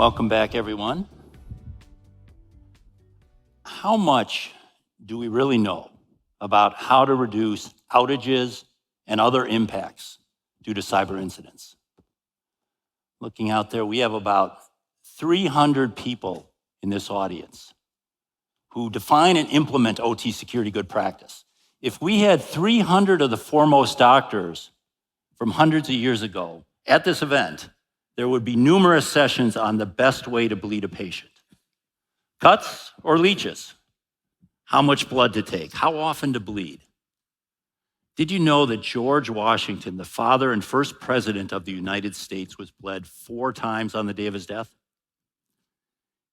Welcome back, everyone. How much do we really know about how to reduce outages and other impacts due to cyber incidents? Looking out there, we have about 300 people in this audience who define and implement OT security good practice. If we had 300 of the foremost doctors from hundreds of years ago at this event, there would be numerous sessions on the best way to bleed a patient. Cuts or leeches? How much blood to take? How often to bleed? Did you know that George Washington, the father and first president of the United States, was bled 4 times on the day of his death?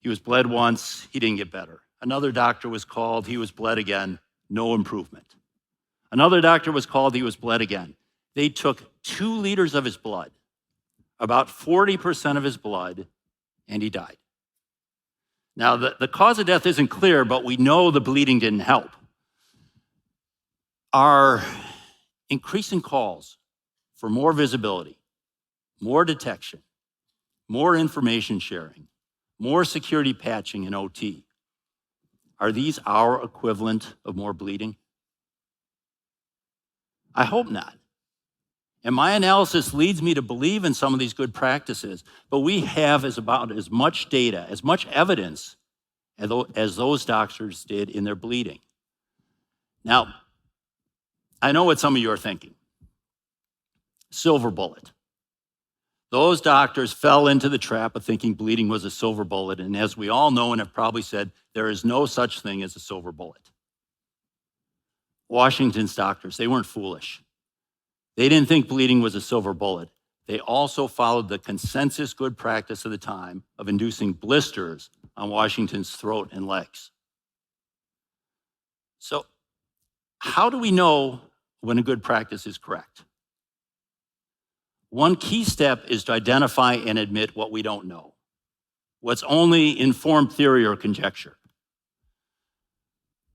He was bled once, he didn't get better. Another doctor was called, he was bled again, no improvement. Another doctor was called, he was bled again. They took 2 liters of his blood, about 40% of his blood, and he died. Now, the cause of death isn't clear, but we know the bleeding didn't help. Our increasing calls for more visibility, more detection, more information sharing, more security patching in OT, are these our equivalent of more bleeding? I hope not. And my analysis leads me to believe in some of these good practices, but we have about as much data, as much evidence as those doctors did in their bleeding. Now, I know what some of you are thinking. Silver bullet. Those doctors fell into the trap of thinking bleeding was a silver bullet, and as we all know and have probably said, there is no such thing as a silver bullet. Washington's doctors, they weren't foolish. They didn't think bleeding was a silver bullet. They also followed the consensus good practice of the time of inducing blisters on Washington's throat and legs. So, how do we know when a good practice is correct? One key step is to identify and admit what we don't know, what's only informed theory or conjecture.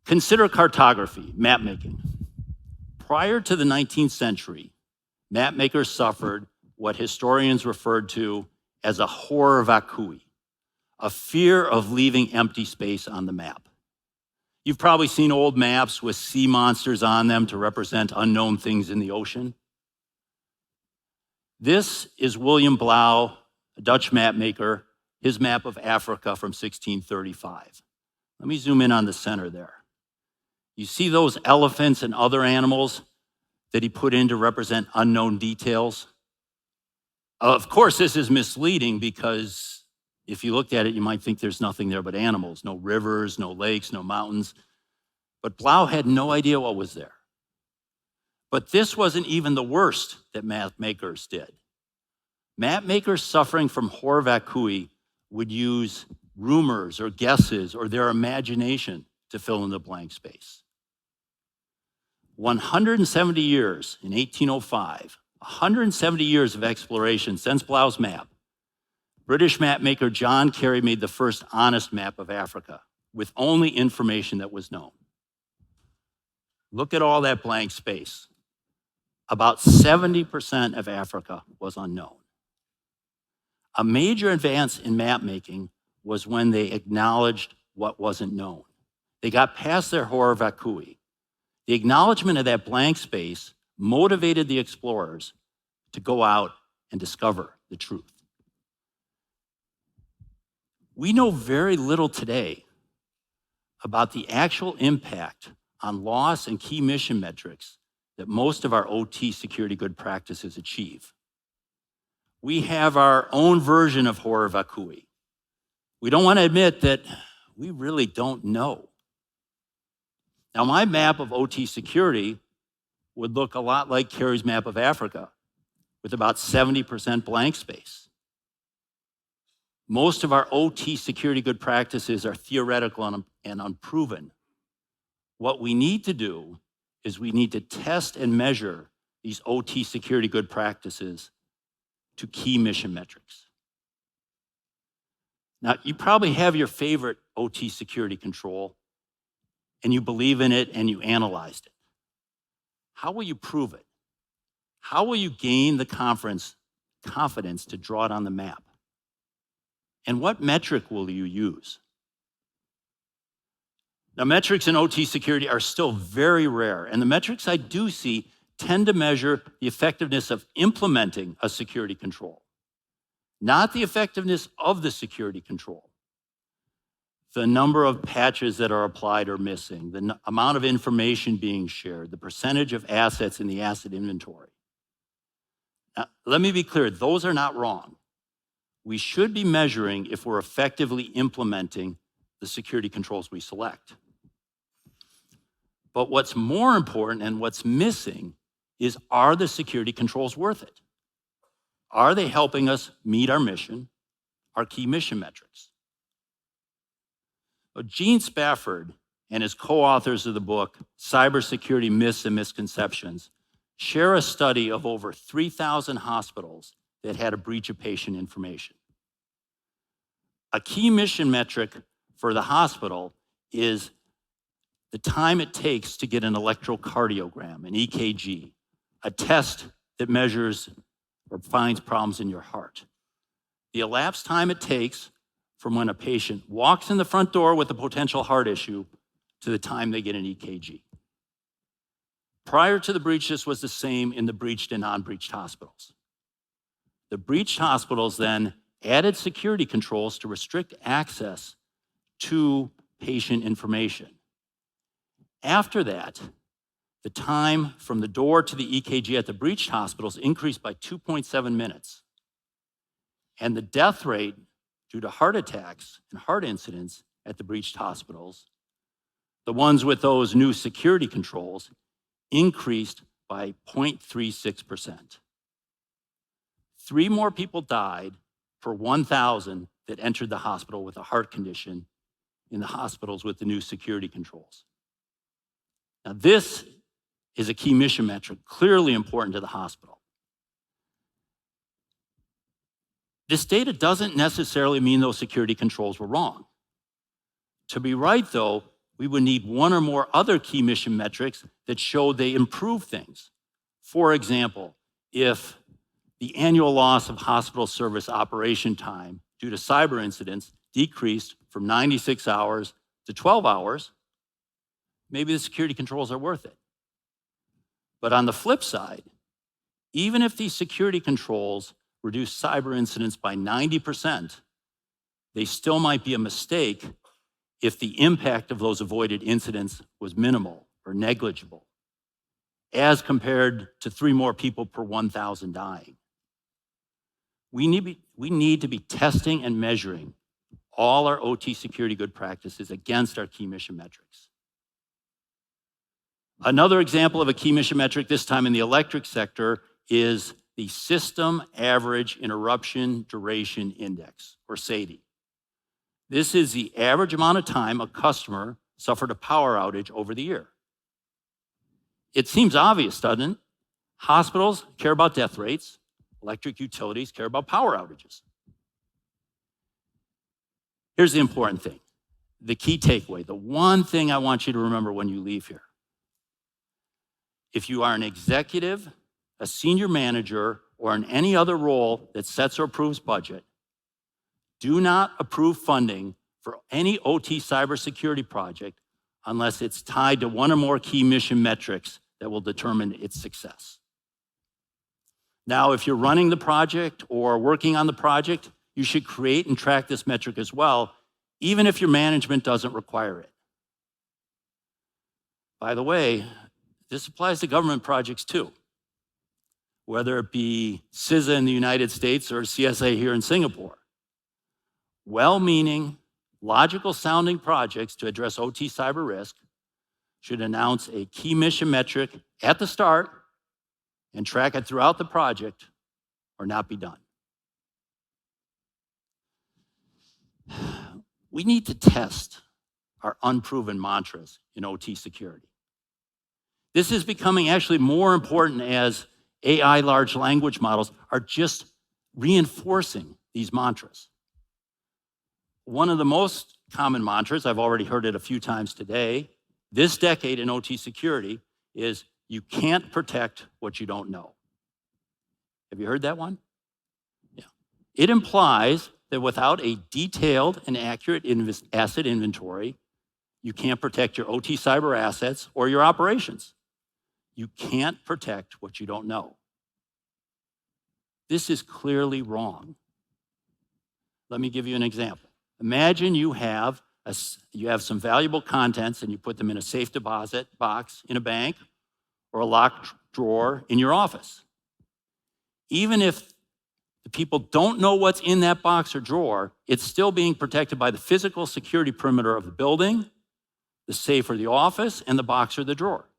Consider cartography, map making. Prior to the 19th century, map makers suffered what historians referred to as a horror vacui, a fear of leaving empty space on the map. You've probably seen old maps with sea monsters on them to represent unknown things in the ocean. This is William Blauw, a Dutch map maker, his map of Africa from 1635. Let me zoom in on the center there. You see those elephants and other animals that he put in to represent unknown details? Of course, this is misleading because if you looked at it, you might think there's nothing there but animals, no rivers, no lakes, no mountains. But Blauw had no idea what was there. But this wasn't even the worst that map makers did. Map makers suffering from horror vacui would use rumors or guesses or their imagination to fill in the blank space. 170 years in 1805, 170 years of exploration since Blauw's map, British map maker John Carey made the first honest map of Africa with only information that was known. Look at all that blank space. About 70% of Africa was unknown. A major advance in map making was when they acknowledged what wasn't known. They got past their horror vacui. The acknowledgement of that blank space motivated the explorers to go out and discover the truth. We know very little today about the actual impact on loss and key mission metrics that most of our OT security good practices achieve. We have our own version of horror vacui. We don't want to admit that we really don't know. Now, my map of OT security would look a lot like Carey's map of Africa, with about 70% blank space. Most of our OT security good practices are theoretical and unproven. What we need to do is we need to test and measure these OT security good practices to key mission metrics. Now, you probably have your favorite OT security control, and you believe in it and you analyzed it. How will you prove it? How will you gain the confidence to draw it on the map? And what metric will you use? Now, metrics in OT security are still very rare, and the metrics I do see tend to measure the effectiveness of implementing a security control, not the effectiveness of the security control. The number of patches that are applied or missing, the amount of information being shared, the percentage of assets in the asset inventory. Now, let me be clear, those are not wrong. We should be measuring if we're effectively implementing the security controls we select. But what's more important and what's missing is, are the security controls worth it? Are they helping us meet our mission, our key mission metrics? Gene Spafford and his co-authors of the book, Cybersecurity Myths and Misconceptions, share a study of over 3,000 hospitals that had a breach of patient information. A key mission metric for the hospital is the time it takes to get an electrocardiogram, an EKG, a test that measures or finds problems in your heart. The elapsed time it takes from when a patient walks in the front door with a potential heart issue to the time they get an EKG. Prior to the breach, this was the same in the breached and non-breached hospitals. The breached hospitals then added security controls to restrict access to patient information. After that, the time from the door to the EKG at the breached hospitals increased by 2.7 minutes. And the death rate due to heart attacks and heart incidents at the breached hospitals, the ones with those new security controls, increased by 0.36%. 3 more people died per 1,000 that entered the hospital with a heart condition in the hospitals with the new security controls. Now, this is a key mission metric, clearly important to the hospital. This data doesn't necessarily mean those security controls were wrong. To be right, though, we would need one or more other key mission metrics that show they improve things. For example, if the annual loss of hospital service operation time due to cyber incidents decreased from 96 hours to 12 hours, maybe the security controls are worth it. But on the flip side, even if these security controls reduce cyber incidents by 90%, they still might be a mistake if the impact of those avoided incidents was minimal or negligible, as compared to 3 more people per 1,000 dying. We need to be testing and measuring all our OT security good practices against our key mission metrics. Another example of a key mission metric, this time in the electric sector, is the System Average Interruption Duration Index, or SAIDI. This is the average amount of time a customer suffered a power outage over the year. It seems obvious, doesn't it? Hospitals care about death rates. Electric utilities care about power outages. Here's the important thing, the key takeaway, the one thing I want you to remember when you leave here. If you are an executive, a senior manager, or in any other role that sets or approves budget, do not approve funding for any OT cybersecurity project unless it's tied to one or more key mission metrics that will determine its success. Now, if you're running the project or working on the project, you should create and track this metric as well, even if your management doesn't require it. By the way, this applies to government projects too, whether it be CISA in the United States or CSA here in Singapore. Well-meaning, logical-sounding projects to address OT cyber risk should announce a key mission metric at the start and track it throughout the project or not be done. We need to test our unproven mantras in OT security. This is becoming actually more important as AI large language models are just reinforcing these mantras. One of the most common mantras, I've already heard it a few times today, this decade in OT security is, you can't protect what you don't know. Have you heard that one? Yeah. It implies that without a detailed and accurate asset inventory, you can't protect your OT cyber assets or your operations. You can't protect what you don't know. This is clearly wrong. Let me give you an example. Imagine you have some valuable contents and you put them in a safe deposit box in a bank or a locked drawer in your office. Even if the people don't know what's in that box or drawer, it's still being protected by the physical security perimeter of the building, the safe or the office, and the box or the drawer.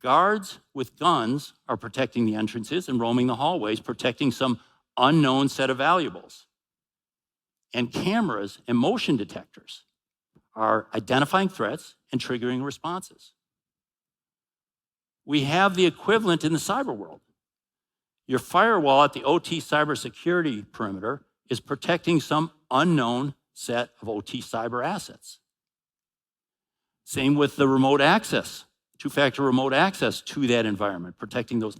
Guards with guns are protecting the entrances and roaming the hallways, protecting some unknown set of valuables. And cameras and motion detectors are identifying threats and triggering responses. We have the equivalent in the cyber world. Your firewall at the OT cybersecurity perimeter is protecting some unknown set of OT cyber assets. Same with the remote access, two-factor remote access to that environment, protecting those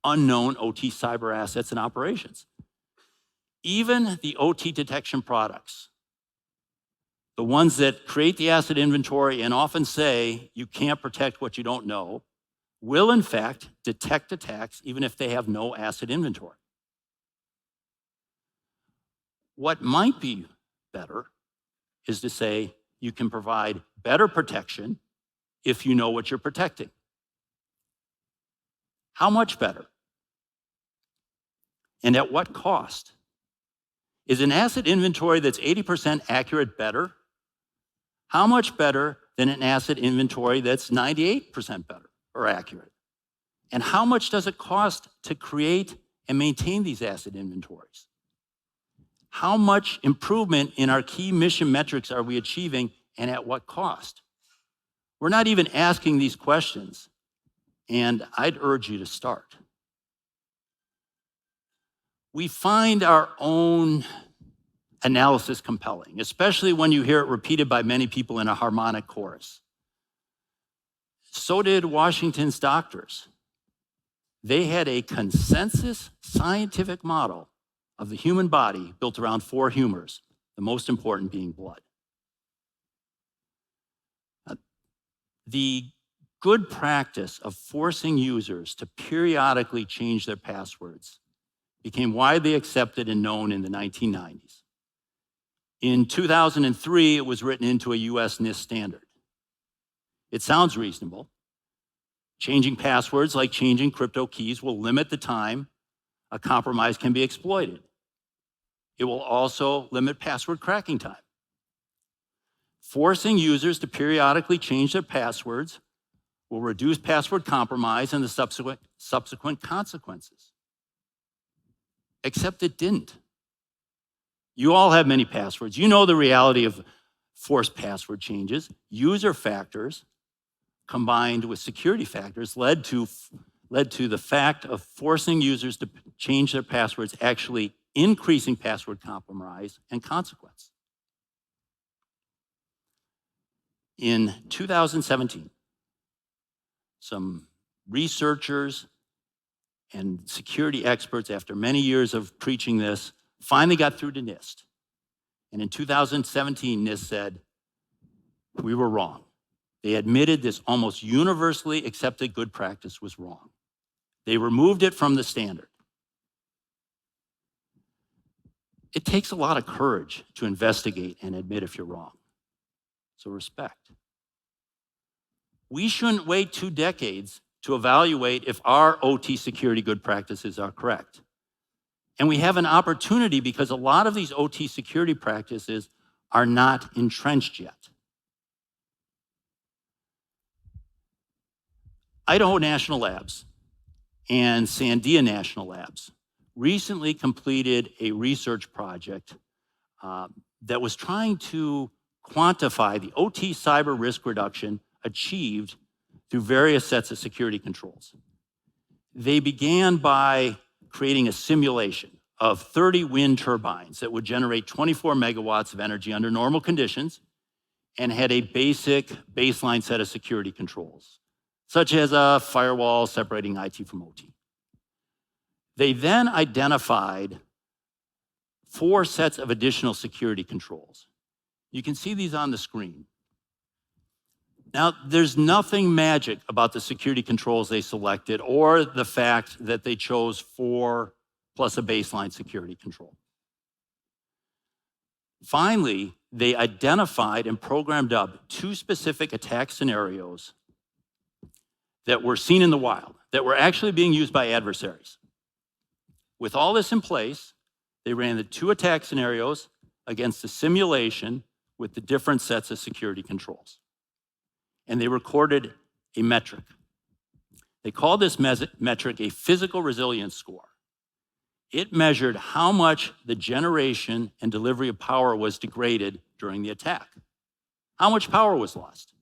unknown OT cyber assets and operations. Even the OT detection products, the ones that create the asset inventory and often say you can't protect what you don't know, will in fact detect attacks even if they have no asset inventory. What might be better is to say you can provide better protection if you know what you're protecting. How much better? And at what cost? Is an asset inventory that's 80% accurate better? How much better than an asset inventory that's 98% better or accurate? And how much does it cost to create and maintain these asset inventories? How much improvement in our key mission metrics are we achieving and at what cost? We're not even asking these questions, and I'd urge you to start. We find our own analysis compelling, especially when you hear it repeated by many people in a harmonic chorus. So did Washington's doctors. They had a consensus scientific model of the human body built around 4 humors, the most important being blood. The good practice of forcing users to periodically change their passwords became widely accepted and known in the 1990s. In 2003, it was written into a US NIST standard. It sounds reasonable. Changing passwords, like changing crypto keys, will limit the time a compromise can be exploited. It will also limit password cracking time. Forcing users to periodically change their passwords will reduce password compromise and the subsequent consequences. Except it didn't. You all have many passwords. You know the reality of forced password changes. User factors combined with security factors led to the fact of forcing users to change their passwords actually increasing password compromise and consequence. In 2017, some researchers and security experts, after many years of preaching this, finally got through to NIST. And in 2017, NIST said, we were wrong. They admitted this almost universally accepted good practice was wrong. They removed it from the standard. It takes a lot of courage to investigate and admit if you're wrong. So respect. We shouldn't wait 2 decades to evaluate if our OT security good practices are correct. And we have an opportunity because a lot of these OT security practices are not entrenched yet. Idaho National Labs and Sandia National Labs recently completed a research project that was trying to quantify the OT cyber risk reduction achieved through various sets of security controls. They began by creating a simulation of 30 wind turbines that would generate 24 megawatts of energy under normal conditions and had a basic baseline set of security controls, such as a firewall separating IT from OT. They then identified 4 sets of additional security controls. You can see these on the screen. Now, there's nothing magic about the security controls they selected or the fact that they chose 4 plus a baseline security control. Finally, they identified and programmed up 2 specific attack scenarios that were seen in the wild, that were actually being used by adversaries. With all this in place, they ran the 2 attack scenarios against a simulation with the different sets of security controls. And they recorded a metric. They called this metric a physical resilience score. It measured how much the generation and delivery of power was degraded during the attack. How much power was lost?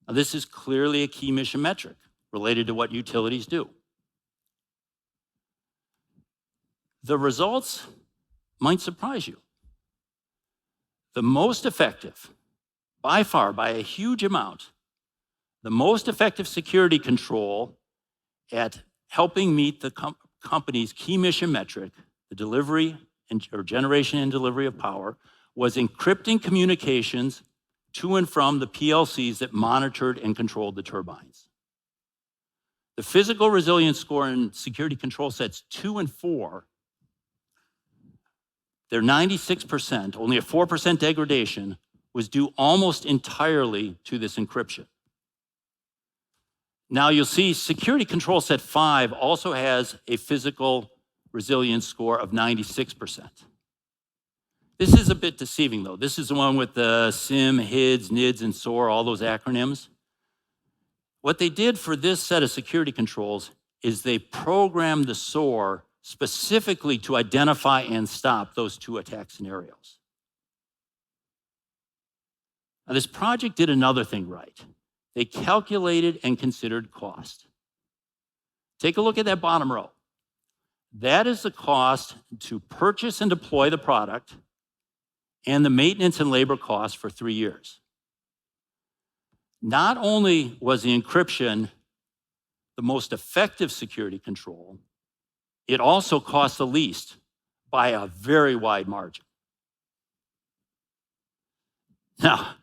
Now, this is clearly a key mission metric related to what utilities do. The results might surprise you. The most effective, by far, by a huge amount, the most effective security control at helping meet the company's key mission metric, the delivery or generation and delivery of power, was encrypting communications to and from the PLCs that monitored and controlled the turbines. The physical resilience score in security control sets 2 and 4, their 96%, only a 4% degradation, was due almost entirely to this encryption. Now you'll see security control set 5 also has a physical resilience score of 96%. This is a bit deceiving though. This is the one with the SIM, HIDS, NIDS, and SOAR, all those acronyms. What they did for this set of security controls is they programmed the SOAR specifically to identify and stop those 2 attack scenarios. Now, this project did another thing right. They calculated and considered cost. Take a look at that bottom row. That is the cost to purchase and deploy the product and the maintenance and labor costs for 3 years. Not only was the encryption the most effective security control, it also cost the least by a very wide margin. Now,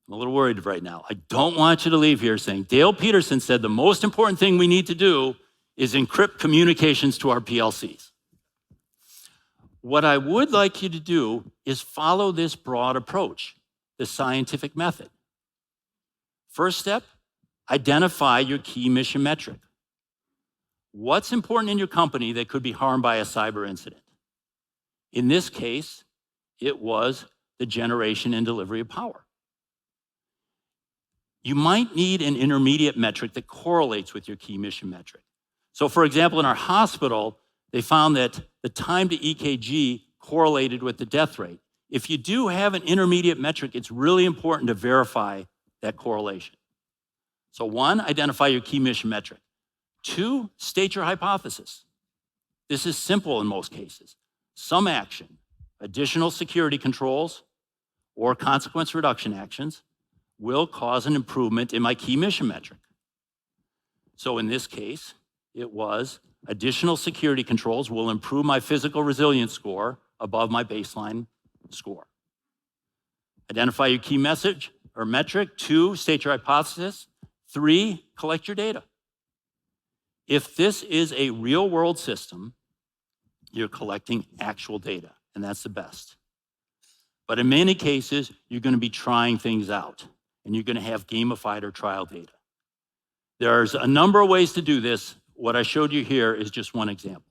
I'm a little worried right now. I don't want you to leave here saying, Dale Peterson said the most important thing we need to do is encrypt communications to our PLCs. What I would like you to do is follow this broad approach, the scientific method. First step, identify your key mission metric. What's important in your company that could be harmed by a cyber incident? In this case, it was the generation and delivery of power. You might need an intermediate metric that correlates with your key mission metric. So for example, in our hospital, they found that the time to EKG correlated with the death rate. If you do have an intermediate metric, it's really important to verify that correlation. So 1, identify your key mission metric. 2, state your hypothesis. This is simple in most cases. Some action, additional security controls, or consequence reduction actions will cause an improvement in my key mission metric. So in this case, it was additional security controls will improve my physical resilience score above my baseline score. Identify your key message or metric. 2, state your hypothesis. 3, collect your data. If this is a real world system, you're collecting actual data, and that's the best. But in many cases, you're going to be trying things out, and you're going to have gamified or trial data. There's a number of ways to do this. What I showed you here is just one example.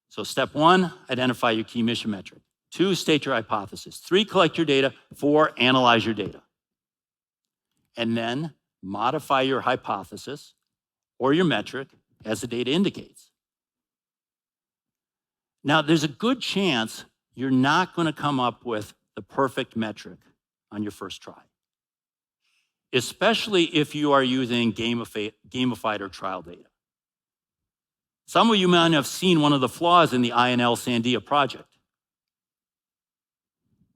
So step 1, identify your key mission metric. 2, state your hypothesis. 3, collect your data. 4, analyze your data. And then modify your hypothesis or your metric as the data indicates. Now, there's a good chance you're not going to come up with the perfect metric on your first try, especially if you are using gamified or trial data. Some of you might have seen one of the flaws in the INL Sandia project.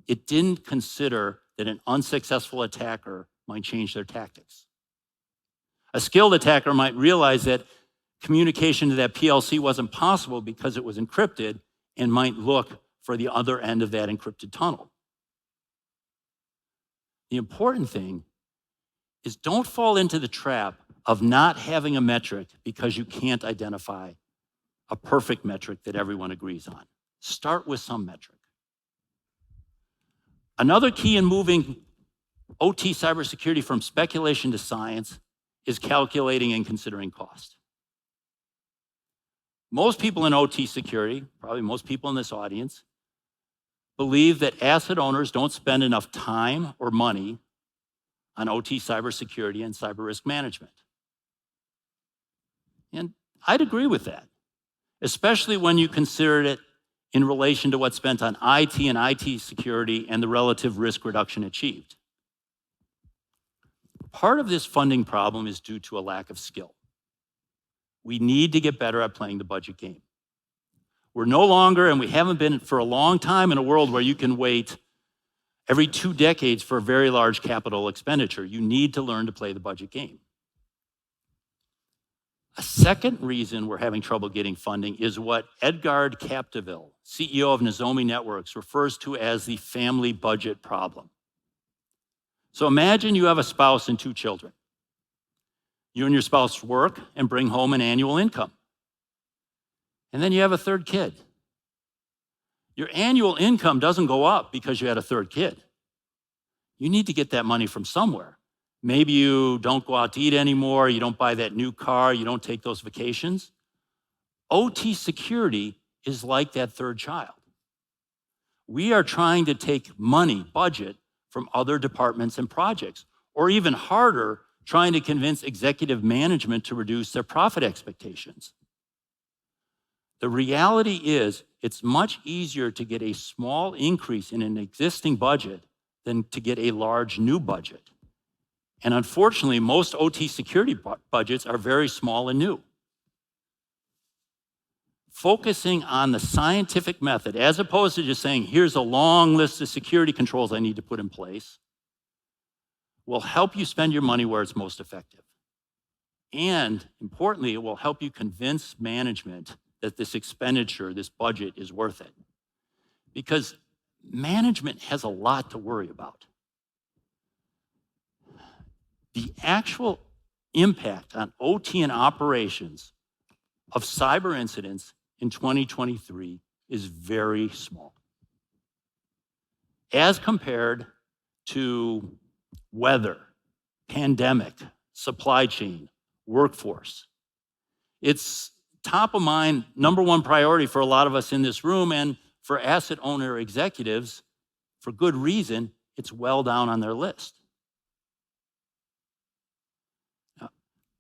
It didn't consider that an unsuccessful attacker might change their tactics. A skilled attacker might realize that communication to that PLC wasn't possible because it was encrypted, and might look for the other end of that encrypted tunnel. The important thing is don't fall into the trap of not having a metric because you can't identify a perfect metric that everyone agrees on. Start with some metric. Another key in moving OT cybersecurity from speculation to science is calculating and considering cost. Most people in OT security, probably most people in this audience, believe that asset owners don't spend enough time or money on OT cybersecurity and cyber risk management. And I'd agree with that, especially when you consider it in relation to what's spent on IT and IT security and the relative risk reduction achieved. Part of this funding problem is due to a lack of skill. We need to get better at playing the budget game. We're no longer, and we haven't been for a long time, in a world where you can wait every 2 decades for a very large capital expenditure. You need to learn to play the budget game. A second reason we're having trouble getting funding is what Edgard Capdeville, CEO of Nozomi Networks, refers to as the family budget problem. So imagine you have a spouse and 2 children. You and your spouse work and bring home an annual income. And then you have a 3rd kid. Your annual income doesn't go up because you had a 3rd kid. You need to get that money from somewhere. Maybe you don't go out to eat anymore, you don't buy that new car, you don't take those vacations. OT security is like that 3rd child. We are trying to take money, budget, from other departments and projects, or even harder, trying to convince executive management to reduce their profit expectations. The reality is, it's much easier to get a small increase in an existing budget than to get a large new budget. And unfortunately, most OT security budgets are very small and new. Focusing on the scientific method, as opposed to just saying, here's a long list of security controls I need to put in place, will help you spend your money where it's most effective. And importantly, it will help you convince management that this expenditure, this budget, is worth it. Because management has a lot to worry about. The actual impact on OT and operations of cyber incidents in 2023 is very small. As compared to weather, pandemic, supply chain, workforce. It's top of mind, number 1 priority for a lot of us in this room, and for asset owner executives, for good reason, it's well down on their list.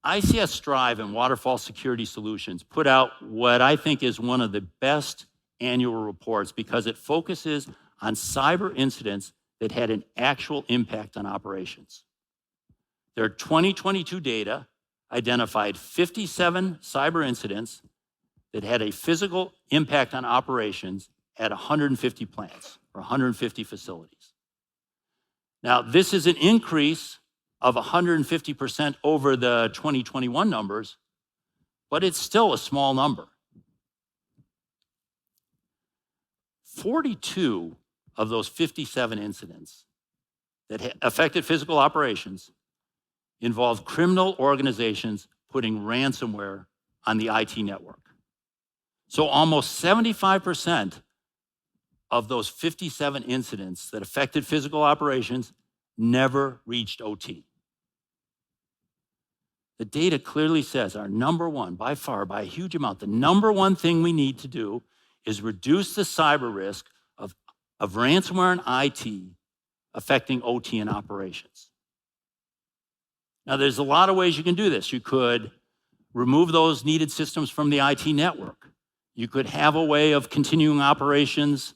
ICS Strive and Waterfall Security Solutions put out what I think is one of the best annual reports because it focuses on cyber incidents that had an actual impact on operations. Their 2022 data identified 57 cyber incidents that had a physical impact on operations at 150 plants or 150 facilities. Now, this is an increase of 150% over the 2021 numbers, but it's still a small number. 42 of those 57 incidents that affected physical operations involved criminal organizations putting ransomware on the IT network. So almost 75% of those 57 incidents that affected physical operations never reached OT. The data clearly says our number 1, by far, by a huge amount, the number 1 thing we need to do is reduce the cyber risk of ransomware and IT affecting OT and operations. Now, there's a lot of ways you can do this. You could remove those needed systems from the IT network. You could have a way of continuing operations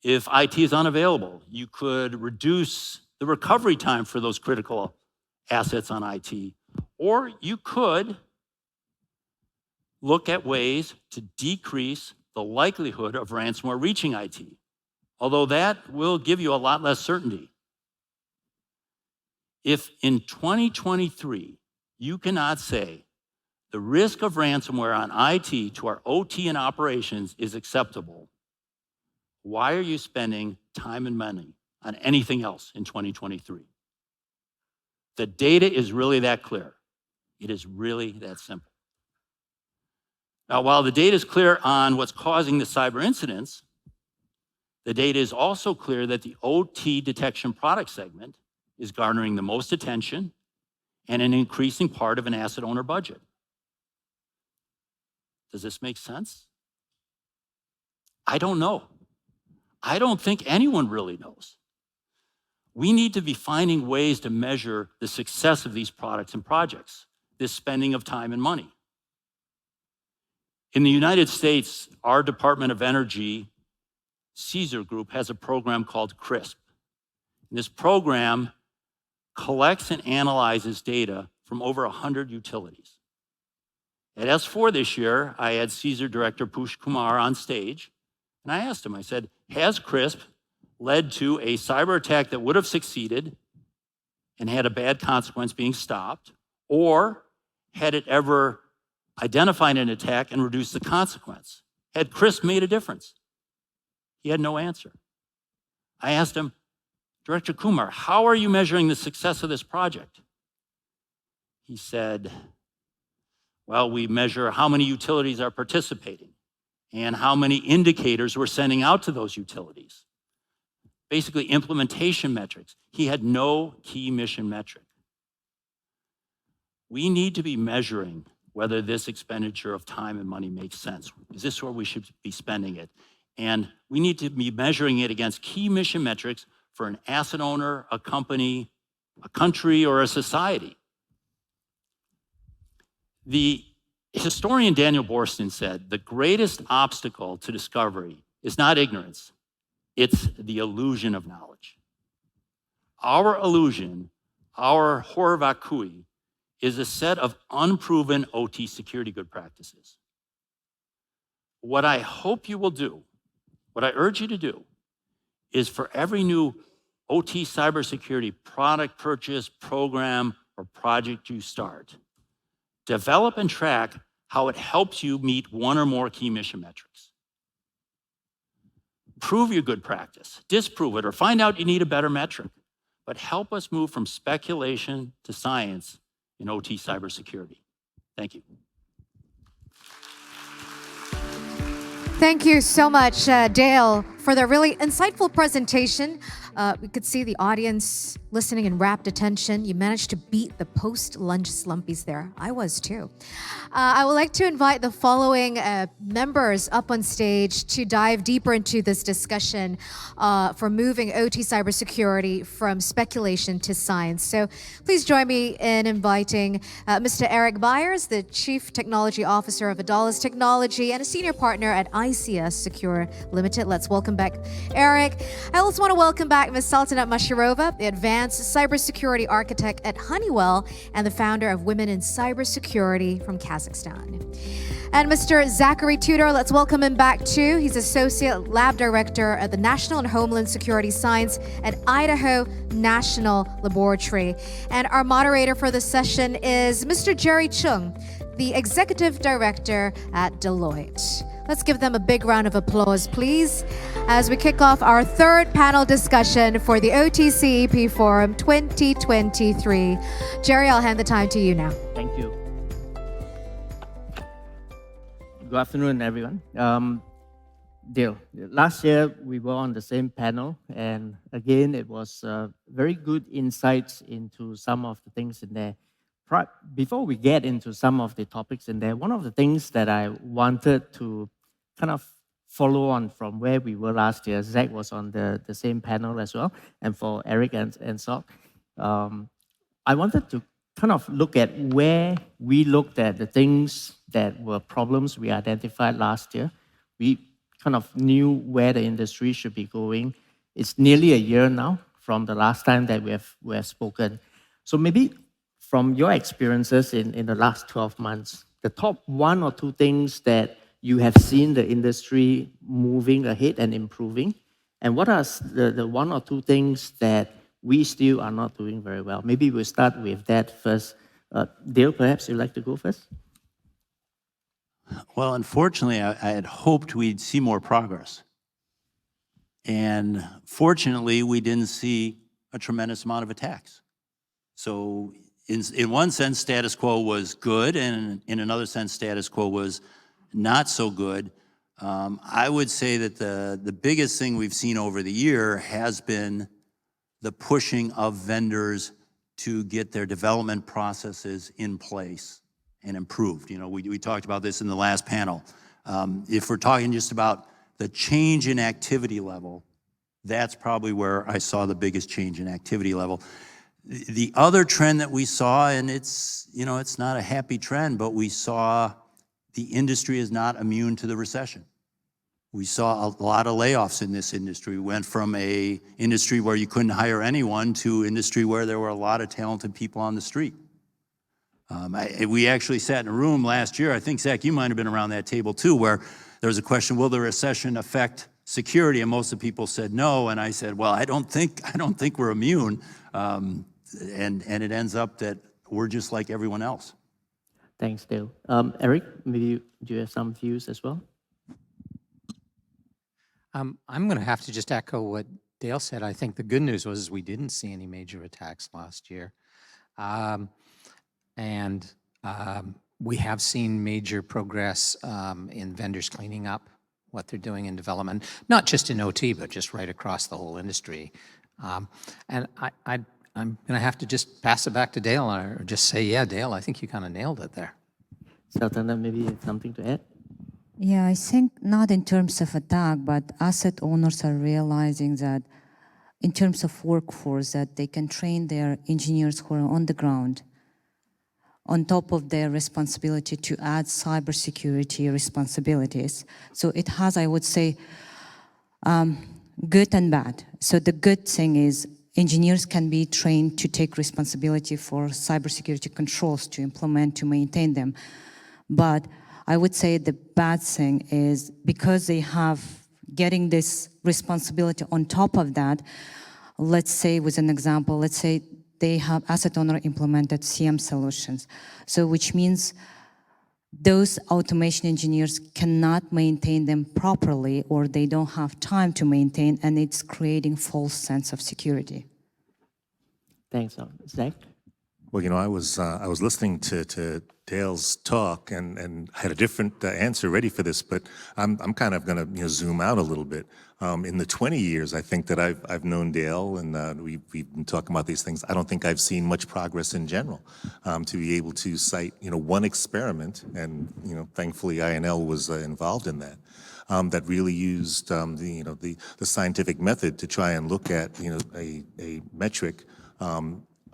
if IT is unavailable. You could reduce the recovery time for those critical assets on IT. Or you could look at ways to decrease the likelihood of ransomware reaching IT, although that will give you a lot less certainty. If in 2023 you cannot say the risk of ransomware on IT to our OT and operations is acceptable, why are you spending time and money on anything else in 2023? The data is really that clear. It is really that simple. Now, while the data is clear on what's causing the cyber incidents, the data is also clear that the OT detection product segment is garnering the most attention and an increasing part of an asset owner budget. Does this make sense? I don't know. I don't think anyone really knows. We need to be finding ways to measure the success of these products and projects, this spending of time and money. In the United States, our Department of Energy, CSER group, has a program called CRISP. And this program collects and analyzes data from over 100 utilities. At S4 this year, I had CSER Director Push Kumar on stage, and I asked him, I said, has CRISP led to a cyber attack that would have succeeded and had a bad consequence being stopped, or had it ever identified an attack and reduced the consequence? Had CRISP made a difference? He had no answer. I asked him, Director Kumar, how are you measuring the success of this project? He said, well, we measure how many utilities are participating and how many indicators we're sending out to those utilities. Basically, implementation metrics. He had no key mission metric. We need to be measuring whether this expenditure of time and money makes sense. Is this where we should be spending it? And we need to be measuring it against key mission metrics for an asset owner, a company, a country, or a society. The historian Daniel Boorstin said, the greatest obstacle to discovery is not ignorance, it's the illusion of knowledge. Our illusion, our horror vacui, is a set of unproven OT security good practices. What I hope you will do, what I urge you to do, is for every new OT cybersecurity product purchase, program, or project you start, develop and track how it helps you meet one or more key mission metrics. Prove your good practice, disprove it, or find out you need a better metric, but help us move from speculation to science in OT cybersecurity. Thank you. Thank you so much, Dale, for the really insightful presentation. We could see the audience listening in rapt attention. You managed to beat the post-lunch slumpies there. I was too. I would like to invite the following members up on stage to dive deeper into this discussion for moving OT cybersecurity from speculation to science. So please join me in inviting Mr. Eric Byers, the Chief Technology Officer of Adalis Technology and a Senior Partner at ICS Secure Limited. Let's welcome back Eric. I also want to welcome back Ms. Saltanat Mashirova, the Advanced Cybersecurity Architect at Honeywell and the founder of Women in Cybersecurity from Kazakhstan. And Mr. Zachary Tudor, let's welcome him back too. He's Associate Lab Director at the National and Homeland Security Science at Idaho National Laboratory. And our moderator for this session is Mr. Jerry Chung, the Executive Director at Deloitte. Let's give them a big round of applause, please, as we kick off our third panel discussion for the OTCEP Forum 2023. Jerry, I'll hand the time to you now. Thank you. Good afternoon, everyone. Dale, last year we were on the same panel, and again, it was very good insights into some of the things in there. Before we get into some of the topics in there, one of the things that I wanted to kind of follow on from where we were last year, Zach was on the same panel as well, and for Eric and Sok, I wanted to kind of look at where we looked at the things that were problems we identified last year. We kind of knew where the industry should be going. It's nearly a year now from the last time that we have spoken. So maybe from your experiences in the last 12 months, the top one or two things that you have seen the industry moving ahead and improving, and what are the one or two things that we still are not doing very well? Maybe we'll start with that first. Dale, perhaps you'd like to go first? Well, unfortunately, I had hoped we'd see more progress. And fortunately, we didn't see a tremendous amount of attacks. So in one sense, status quo was good, and in another sense, status quo was not so good. I would say that the biggest thing we've seen over the year has been the pushing of vendors to get their development processes in place and improved. You know, we talked about this in the last panel. If we're talking just about the change in activity level, that's probably where I saw the biggest change in activity level. The other trend that we saw, and it's, you know, it's not a happy trend, but we saw the industry is not immune to the recession. We saw a lot of layoffs in this industry. We went from a industry where you couldn't hire anyone to industry where there were a lot of talented people on the street. We actually sat in a room last year, I think, Zach, you might have been around that table too, where there was a question, will the recession affect security? And most of the people said no, and I said, well, I don't think we're immune. And it ends up that we're just like everyone else. Thanks, Dale. Eric, maybe do you have some views as well? I'm going to have to just echo what Dale said. I think the good news was we didn't see any major attacks last year. We have seen major progress in vendors cleaning up what they're doing in development, not just in OT, but just right across the whole industry. I'm going to have to just pass it back to Dale, or just say, yeah, Dale, I think you kind of nailed it there. Sultana, maybe something to add? Yeah, I think not in terms of attack, but asset owners are realizing that in terms of workforce, that they can train their engineers who are on the ground on top of their responsibility to add cybersecurity responsibilities. So it has, I would say, good and bad. So the good thing is engineers can be trained to take responsibility for cybersecurity controls, to implement, to maintain them. But I would say the bad thing is because they have getting this responsibility on top of that, let's say with an example, let's say they have asset owner implemented CM solutions. So which means those automation engineers cannot maintain them properly, or they don't have time to maintain, and it's creating false sense of security. Thanks, Zach. Well, you know, I was listening to Dale's talk and had a different answer ready for this, but I'm kind of going to zoom out a little bit. In the 20 years I think that I've known Dale, and we've been talking about these things, I don't think I've seen much progress in general. To be able to cite one experiment, and thankfully INL was involved in that. That really used the scientific method to try and look at a metric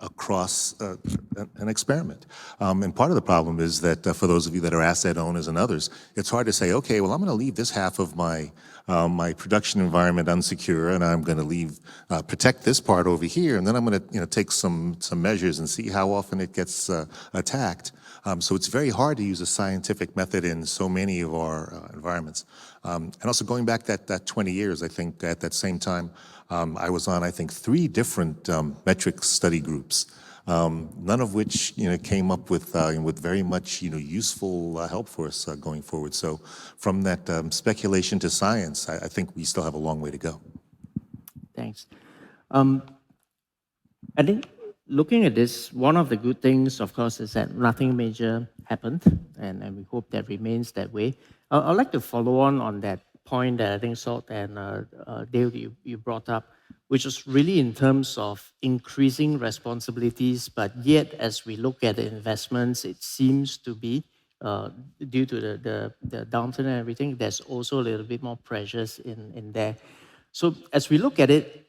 across an experiment. And part of the problem is that for those of you that are asset owners and others, it's hard to say, okay, well, I'm going to leave this half of my production environment unsecure, and I'm going to protect this part over here, and then I'm going to take some measures and see how often it gets attacked. So it's very hard to use a scientific method in so many of our environments. And also going back that 20 years, I think at that same time, I was on, I think, 3 different metric study groups, none of which came up with very much useful help for us going forward. So from that speculation to science, I think we still have a long way to go. Thanks. I think looking at this, one of the good things, of course, is that nothing major happened, and we hope that remains that way. I'd like to follow on that point that I think Salt and Dale, you brought up, which was really in terms of increasing responsibilities, but yet as we look at the investments, it seems to be, due to the downturn and everything, there's also a little bit more pressures in there. So as we look at it,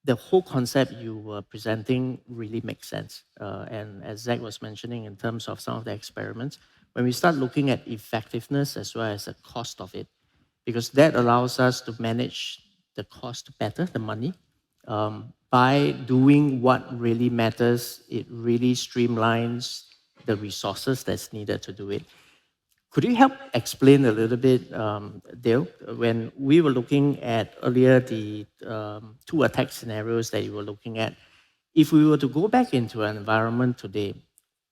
the whole concept you were presenting really makes sense. And as Zach was mentioning in terms of some of the experiments, when we start looking at effectiveness as well as the cost of it, because that allows us to manage the cost better, the money. By doing what really matters, it really streamlines the resources that's needed to do it. Could you help explain a little bit, Dale, when we were looking at earlier the 2 attack scenarios that you were looking at, if we were to go back into an environment today,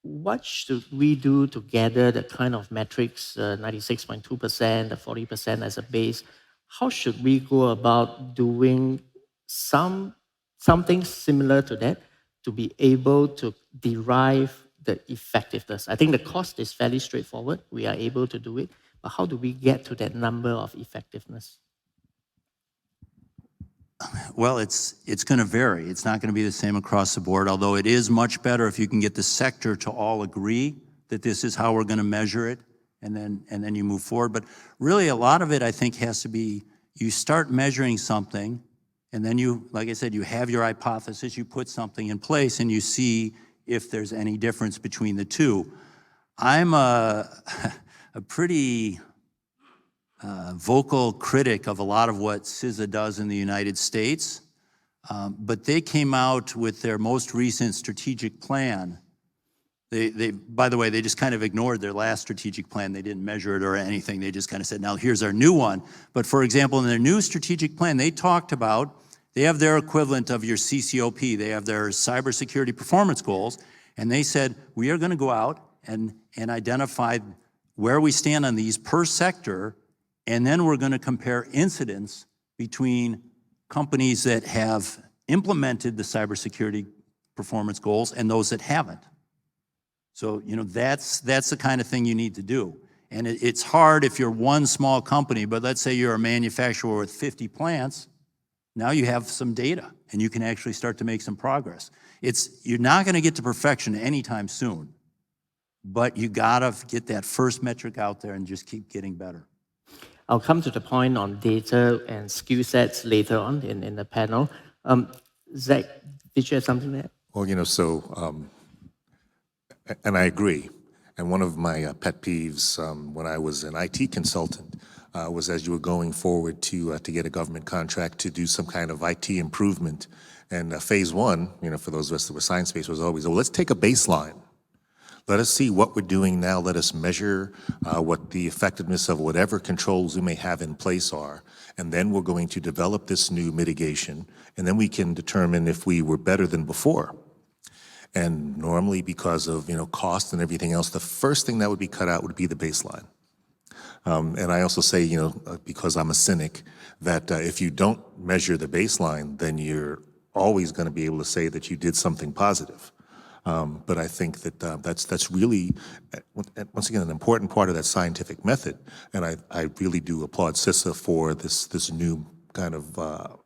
what should we do to gather the kind of metrics, 96.2%, the 40% as a base? how should we go about doing something similar to that to be able to derive the effectiveness? I think the cost is fairly straightforward. We are able to do it, but how do we get to that number of effectiveness? Well, it's going to vary. It's not going to be the same across the board, although it is much better if you can get the sector to all agree that this is how we're going to measure it, and then you move forward. But really, a lot of it, I think, has to be you start measuring something, and then you, like I said, you have your hypothesis, you put something in place, and you see if there's any difference between the two. I'm a pretty vocal critic of a lot of what CISA does in the United States, but they came out with their most recent strategic plan. By the way, they just kind of ignored their last strategic plan. They didn't measure it or anything. They just kind of said, now here's our new one. But for example, in their new strategic plan, they talked about, they have their equivalent of your CCOP. They have their cybersecurity performance goals. And they said, we are going to go out and identify where we stand on these per sector. And then we're going to compare incidents between companies that have implemented the cybersecurity performance goals and those that haven't. So, you know, that's the kind of thing you need to do. And it's hard if you're one small company, but let's say you're a manufacturer with 50 plants, now you have some data and you can actually start to make some progress. You're not going to get to perfection anytime soon, but you got to get that first metric out there and just keep getting better. I'll come to the point on data and skill sets later on in the panel. Zach, did you have something there? Well, you know, so, and I agree. And one of my pet peeves when I was an IT consultant was as you were going forward to get a government contract to do some kind of IT improvement. And phase one, you know, for those of us that were science-based, was always, well, let's take a baseline. Let us see what we're doing now. Let us measure what the effectiveness of whatever controls we may have in place are. And then we're going to develop this new mitigation. And then we can determine if we were better than before. And normally, because of, you know, cost and everything else, the first thing that would be cut out would be the baseline. And I also say, you know, because I'm a cynic, that if you don't measure the baseline, then you're always going to be able to say that you did something positive. But I think that that's really, once again, an important part of that scientific method. And I really do applaud CISA for this new kind of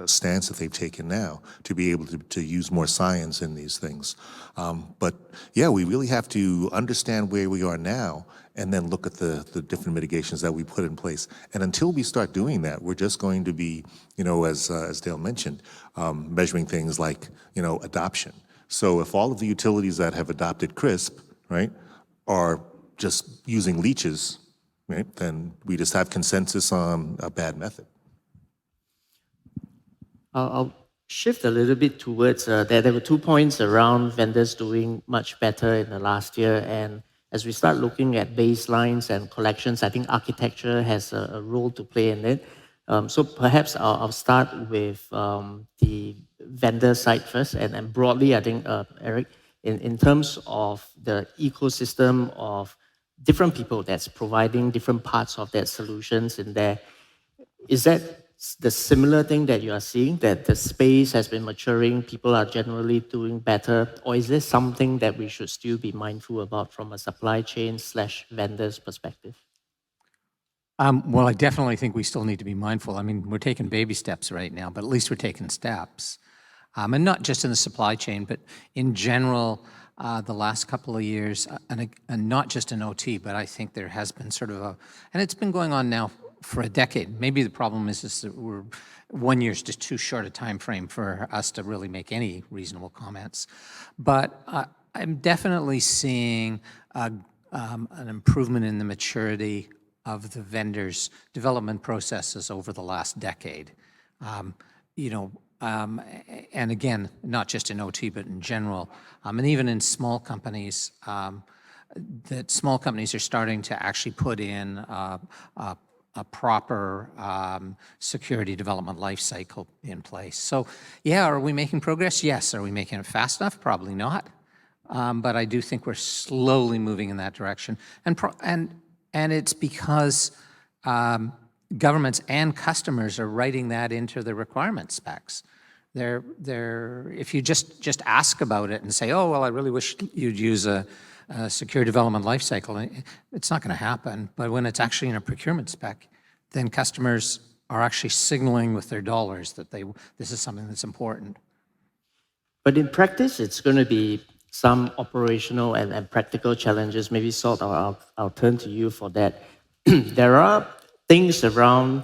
stance that they've taken now to be able to use more science in these things. But yeah, we really have to understand where we are now and then look at the different mitigations that we put in place. And until we start doing that, we're just going to be, you know, as Dale mentioned, measuring things like, you know, adoption. So if all of the utilities that have adopted CRISP, right, are just using leeches, right, then we just have consensus on a bad method. I'll shift a little bit towards, there were 2 points around vendors doing much better in the last year. And as we start looking at baselines and collections, I think architecture has a role to play in it. So perhaps I'll start with the vendor side first. And broadly, I think, Eric, in terms of the ecosystem of different people that's providing different parts of that solutions in there, is that the similar thing that you are seeing, that the space has been maturing, people are generally doing better, or is there something that we should still be mindful about from a supply chain / vendors perspective? Well, I definitely think we still need to be mindful. I mean, we're taking baby steps right now, but at least we're taking steps. And not just in the supply chain, but in general, the last couple of years, and not just in OT, but I think there has been sort of and it's been going on now for a decade. Maybe the problem is that 1 year is just too short a time frame for us to really make any reasonable comments. But I'm definitely seeing an improvement in the maturity of the vendors' development processes over the last decade. You know, and again, not just in OT, but in general, and even in small companies, that small companies are starting to actually put in a proper security development life cycle in place. So yeah, are we making progress? Yes. Are we making it fast enough? Probably not. But I do think we're slowly moving in that direction. And it's because governments and customers are writing that into the requirement specs. If you just ask about it and say, oh, well, I really wish you'd use a secure development lifecycle, it's not going to happen. But when it's actually in a procurement spec, then customers are actually signaling with their dollars that this is something that's important. But in practice, it's going to be some operational and practical challenges. Maybe Salt, I'll turn to you for that. There are things around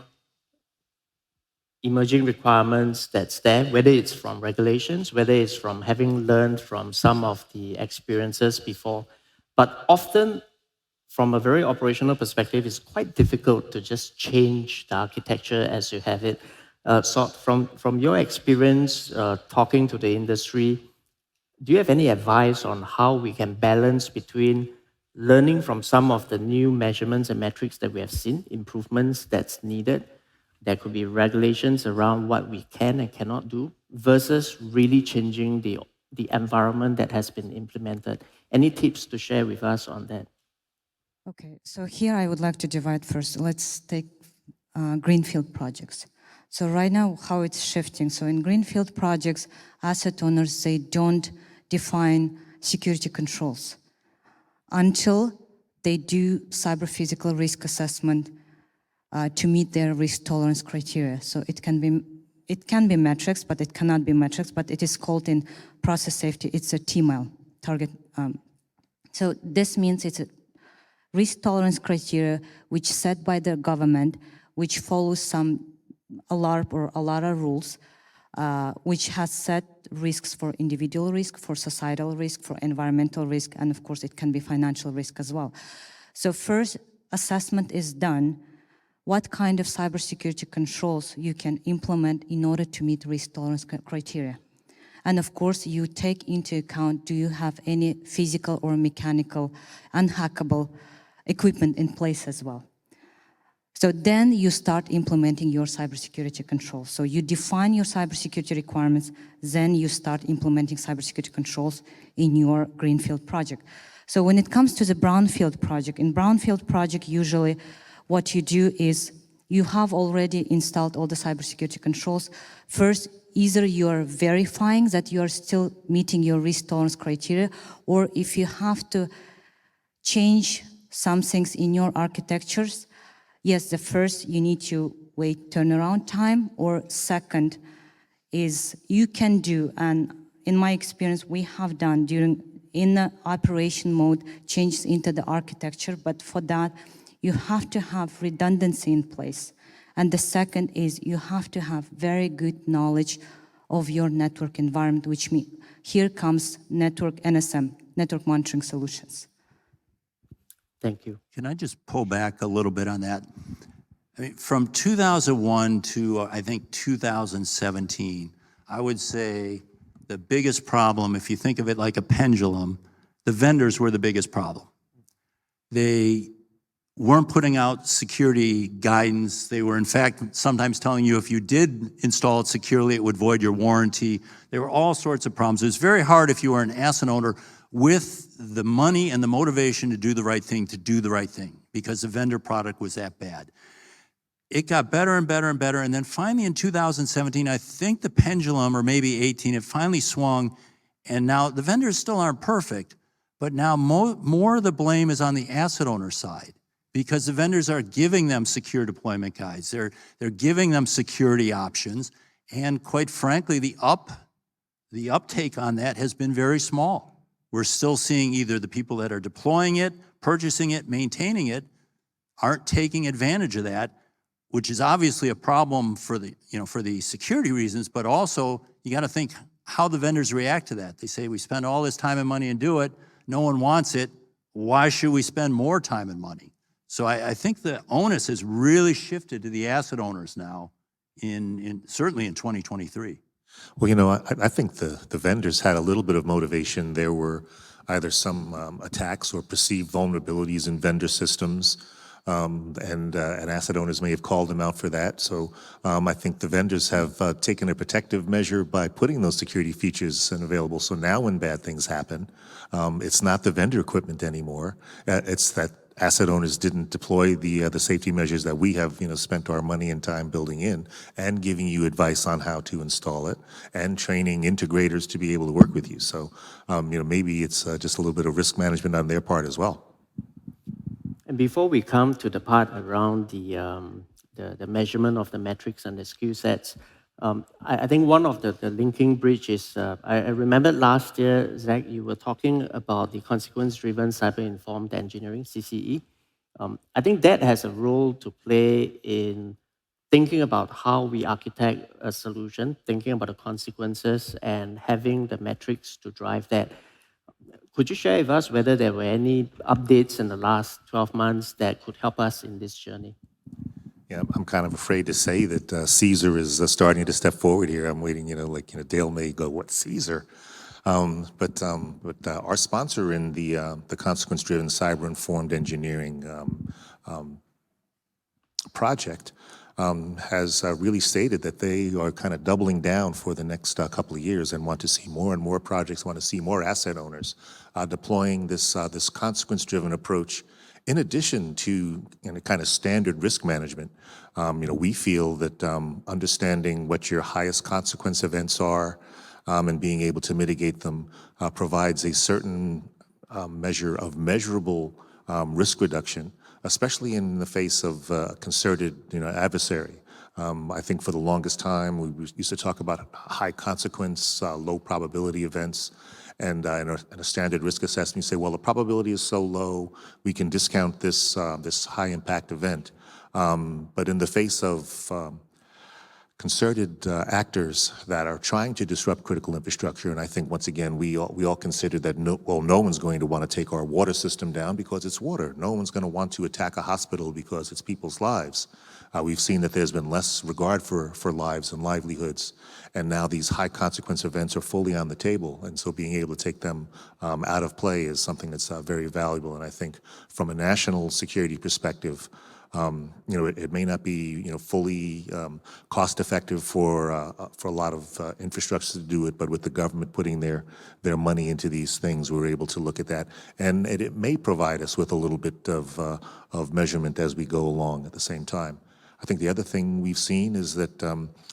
emerging requirements that's there, whether it's from regulations, whether it's from having learned from some of the experiences before. But often, from a very operational perspective, it's quite difficult to just change the architecture as you have it. So from your experience talking to the industry, do you have any advice on how we can balance between learning from some of the new measurements and metrics that we have seen, improvements that's needed? There could be regulations around what we can and cannot do versus really changing the environment that has been implemented. Any tips to share with us on that? Okay, so here I would like to divide first. Let's take greenfield projects. So right now, how it's shifting. So in greenfield projects, asset owners, they don't define security controls until they do cyber physical risk assessment to meet their risk tolerance criteria. So it can be metrics, but it cannot be metrics, but it is called in process safety, it's a TMIL, target. So this means it's a risk tolerance criteria which set by the government, which follows some ALARP or ALARA rules, which has set risks for individual risk, for societal risk, for environmental risk, and of course it can be financial risk as well. So first assessment is done, what kind of cybersecurity controls you can implement in order to meet risk tolerance criteria. And of course, you take into account, do you have any physical or mechanical unhackable equipment in place as well. So then you start implementing your cybersecurity controls. So you define your cybersecurity requirements, then you start implementing cybersecurity controls in your greenfield project. So when it comes to the brownfield project, in brownfield project, usually what you do is you have already installed all the cybersecurity controls. First, either you're verifying that you are still meeting your risk tolerance criteria, or if you have to change some things in your architectures, yes, the first, you need to wait turnaround time, or second is you can do, and in my experience, we have done in the operation mode, changes into the architecture, but for that, you have to have redundancy in place. And the second is you have to have very good knowledge of your network environment, which means here comes network NSM, network monitoring solutions. Thank you. Can I just pull back a little bit on that? I mean, from 2001 to, I think, 2017, I would say the biggest problem, if you think of it like a pendulum, the vendors were the biggest problem. They weren't putting out security guidance. They were, in fact, sometimes telling you if you did install it securely, it would void your warranty. There were all sorts of problems. It was very hard if you were an asset owner with the money and the motivation to do the right thing, because the vendor product was that bad. It got better and better and better, and then finally in 2017, I think the pendulum, or maybe 18, it finally swung, and now the vendors still aren't perfect, but now more of the blame is on the asset owner side, because the vendors are giving them secure deployment guides. They're giving them security options, and quite frankly, the uptake on that has been very small. We're still seeing either the people that are deploying it, purchasing it, maintaining it, aren't taking advantage of that, which is obviously a problem for the security reasons, but also you got to think how the vendors react to that. They say, we spend all this time and money and do it, no one wants it, why should we spend more time and money? So I think the onus has really shifted to the asset owners now, certainly in 2023. Well, I think the vendors had a little bit of motivation. There were either some attacks or perceived vulnerabilities in vendor systems. and asset owners may have called them out for that. So I think the vendors have taken a protective measure by putting those security features in available. So now when bad things happen, it's not the vendor equipment anymore. It's that asset owners didn't deploy the safety measures that we have, spent our money and time building in, and giving you advice on how to install it, and training integrators to be able to work with you. So, maybe it's just a little bit of risk management on their part as well. And before we come to the part around the measurement of the metrics and the skill sets, I think one of the linking bridge is, I remember last year, Zach, you were talking about the consequence-driven cyber-informed engineering, CCE. I think that has a role to play in thinking about how we architect a solution, thinking about the consequences, and having the metrics to drive that. Could you share with us whether there were any updates in the last 12 months that could help us in this journey? Yeah, I'm kind of afraid to say that Caesar is starting to step forward here. I'm waiting, Dale may go, what, Caesar? But our sponsor in the consequence-driven cyber-informed engineering project has really stated that they are kind of doubling down for the next couple of years and want to see more and more projects, want to see more asset owners deploying this consequence-driven approach. In addition to kind of standard risk management, we feel that understanding what your highest consequence events are and being able to mitigate them provides a certain measure of measurable risk reduction, especially in the face of concerted adversary. I think for the longest time, we used to talk about high consequence, low probability events. And in a standard risk assessment, you say, well, the probability is so low, we can discount this high impact event. But in the face of concerted actors that are trying to disrupt critical infrastructure, and I think once again we all consider that no one's going to want to take our water system down because it's water. No one's going to want to attack a hospital because it's people's lives. We've seen that there's been less regard for lives and livelihoods, and now these high consequence events are fully on the table, and so being able to take them out of play is something that's very valuable. And I think from a national security perspective, it may not be fully cost effective for a lot of infrastructure to do it, but with the government putting their money into these things, we're able to look at that, and it may provide us with a little bit of measurement as we go along at the same time. I think the other thing we've seen is that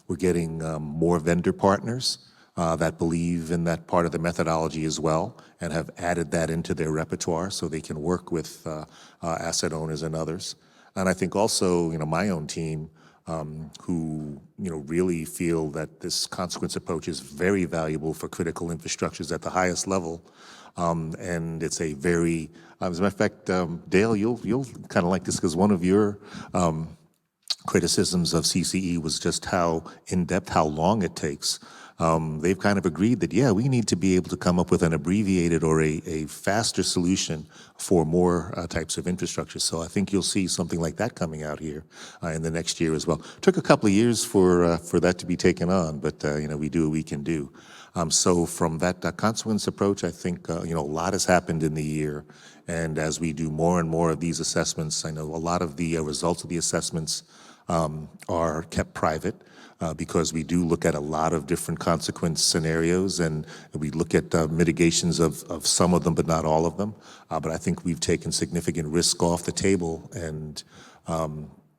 we're getting more vendor partners that believe in that part of the methodology as well and have added that into their repertoire so they can work with asset owners and others. And I think also, my own team who, really feel that this consequence approach is very valuable for critical infrastructures at the highest level. And it's a very, as a matter of fact, Dale, you'll kind of like this because one of your criticisms of CCE was just how in-depth, how long it takes. They've kind of agreed that, yeah, we need to be able to come up with an abbreviated or a faster solution for more types of infrastructure. So I think you'll see something like that coming out here in the next year as well. Took a couple of years for that to be taken on, but we do what we can do. So from that consequence approach, I think a lot has happened in the year. And as we do more and more of these assessments, I know a lot of the results of the assessments are kept private. Because we do look at a lot of different consequence scenarios, and we look at mitigations of some of them, but not all of them. But I think we've taken significant risk off the table, and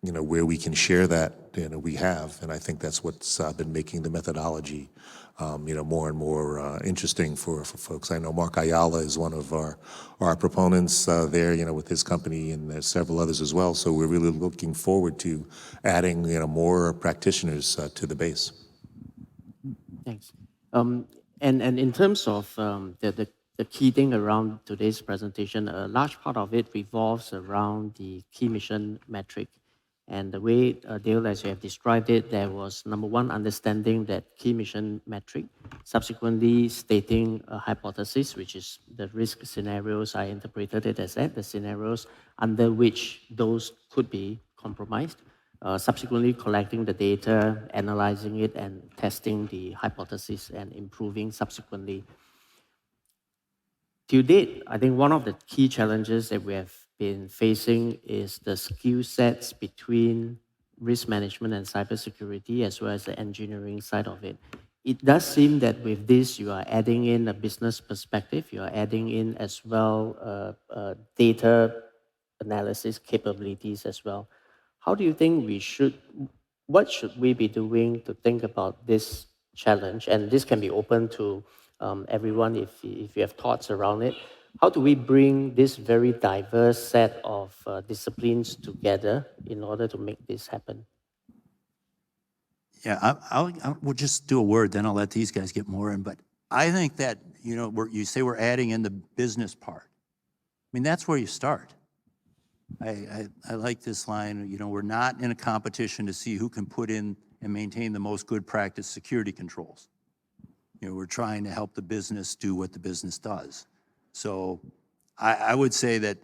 where we can share that, we have, and I think that's what's been making the methodology, more and more interesting for folks. I know Mark Ayala is one of our proponents there, with his company, and there's several others as well. So we're really looking forward to adding, more practitioners to the base. Thanks. And in terms of the key thing around today's presentation, a large part of it revolves around the key mission metric. And the way, Dale, as you have described it, there was, number one, understanding that key mission metric, subsequently stating a hypothesis, which is the risk scenarios. I interpreted it as that, the scenarios under which those could be compromised. Subsequently collecting the data, analyzing it, and testing the hypothesis and improving subsequently. To date, I think one of the key challenges that we have been facing is the skill sets between risk management and cybersecurity, as well as the engineering side of it. It does seem that with this, you are adding in a business perspective, you are adding in as well data analysis capabilities as well. How do you think what should we be doing to think about this challenge? And this can be open to everyone if you have thoughts around it. How do we bring this very diverse set of disciplines together in order to make this happen? Yeah, we'll just do a word, then I'll let these guys get more in. But I think that, you know, you say we're adding in the business part. I mean, that's where you start. I like this line, you know, we're not in a competition to see who can put in and maintain the most good practice security controls. You know, we're trying to help the business do what the business does. So I would say that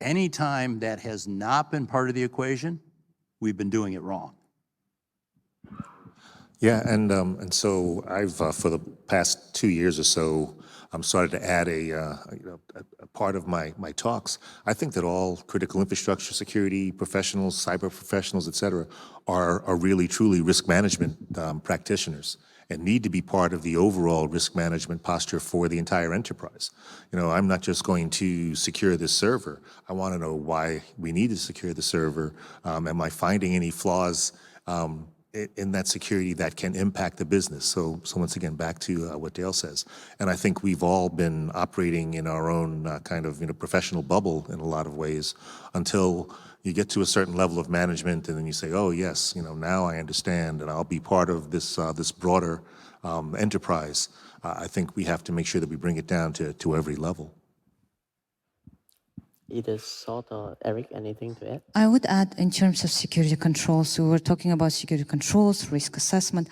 any time that has not been part of the equation, we've been doing it wrong. Yeah, and so I've for the past 2 years or so, started to add a part of my talks. I think that all critical infrastructure security professionals, cyber professionals, et cetera, are really truly risk management practitioners and need to be part of the overall risk management posture for the entire enterprise. You know, I'm not just going to secure this server. I want to know why we need to secure the server. Am I finding any flaws in that security that can impact the business? So once again, back to what Dale says. And I think we've all been operating in our own kind of, you know, professional bubble in a lot of ways until you get to a certain level of management and then you say, oh yes, you know, now I understand and I'll be part of this, this broader enterprise. I think we have to make sure that we bring it down to every level. Either Salt or Eric, anything to add? I would add in terms of security controls, we were talking about security controls, risk assessment,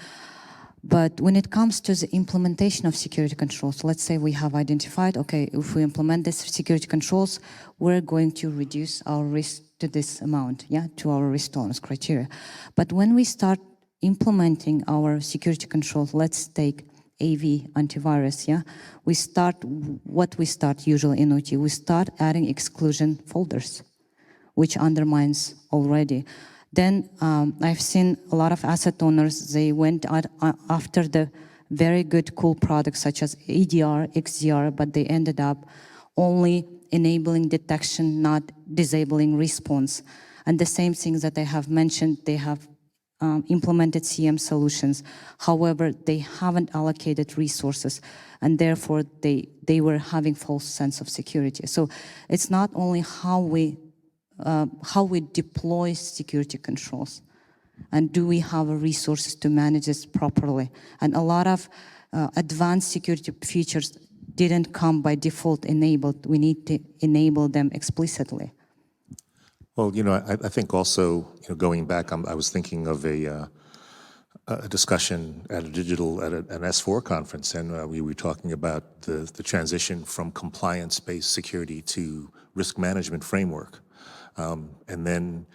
but when it comes to the implementation of security controls, let's say we have identified, okay, if we implement these security controls, we're going to reduce our risk to this amount, yeah, to our risk tolerance criteria. But when we start implementing our security controls, let's take AV, antivirus, yeah? We start usually in OT, we start adding exclusion folders, which undermines already. Then I've seen a lot of asset owners, they went out after the very good, cool products such as EDR, XDR, but they ended up only enabling detection, not disabling response. And the same things that I have mentioned, they have implemented CM solutions. However, they haven't allocated resources, and therefore they were having false sense of security. So it's not only how we deploy security controls, and do we have resources to manage this properly. And a lot of advanced security features didn't come by default enabled. We need to enable them explicitly. Well, you know, I think also, you know, going back, I was thinking of a discussion at an S4 conference, and we were talking about the transition from compliance-based security to risk management framework, and then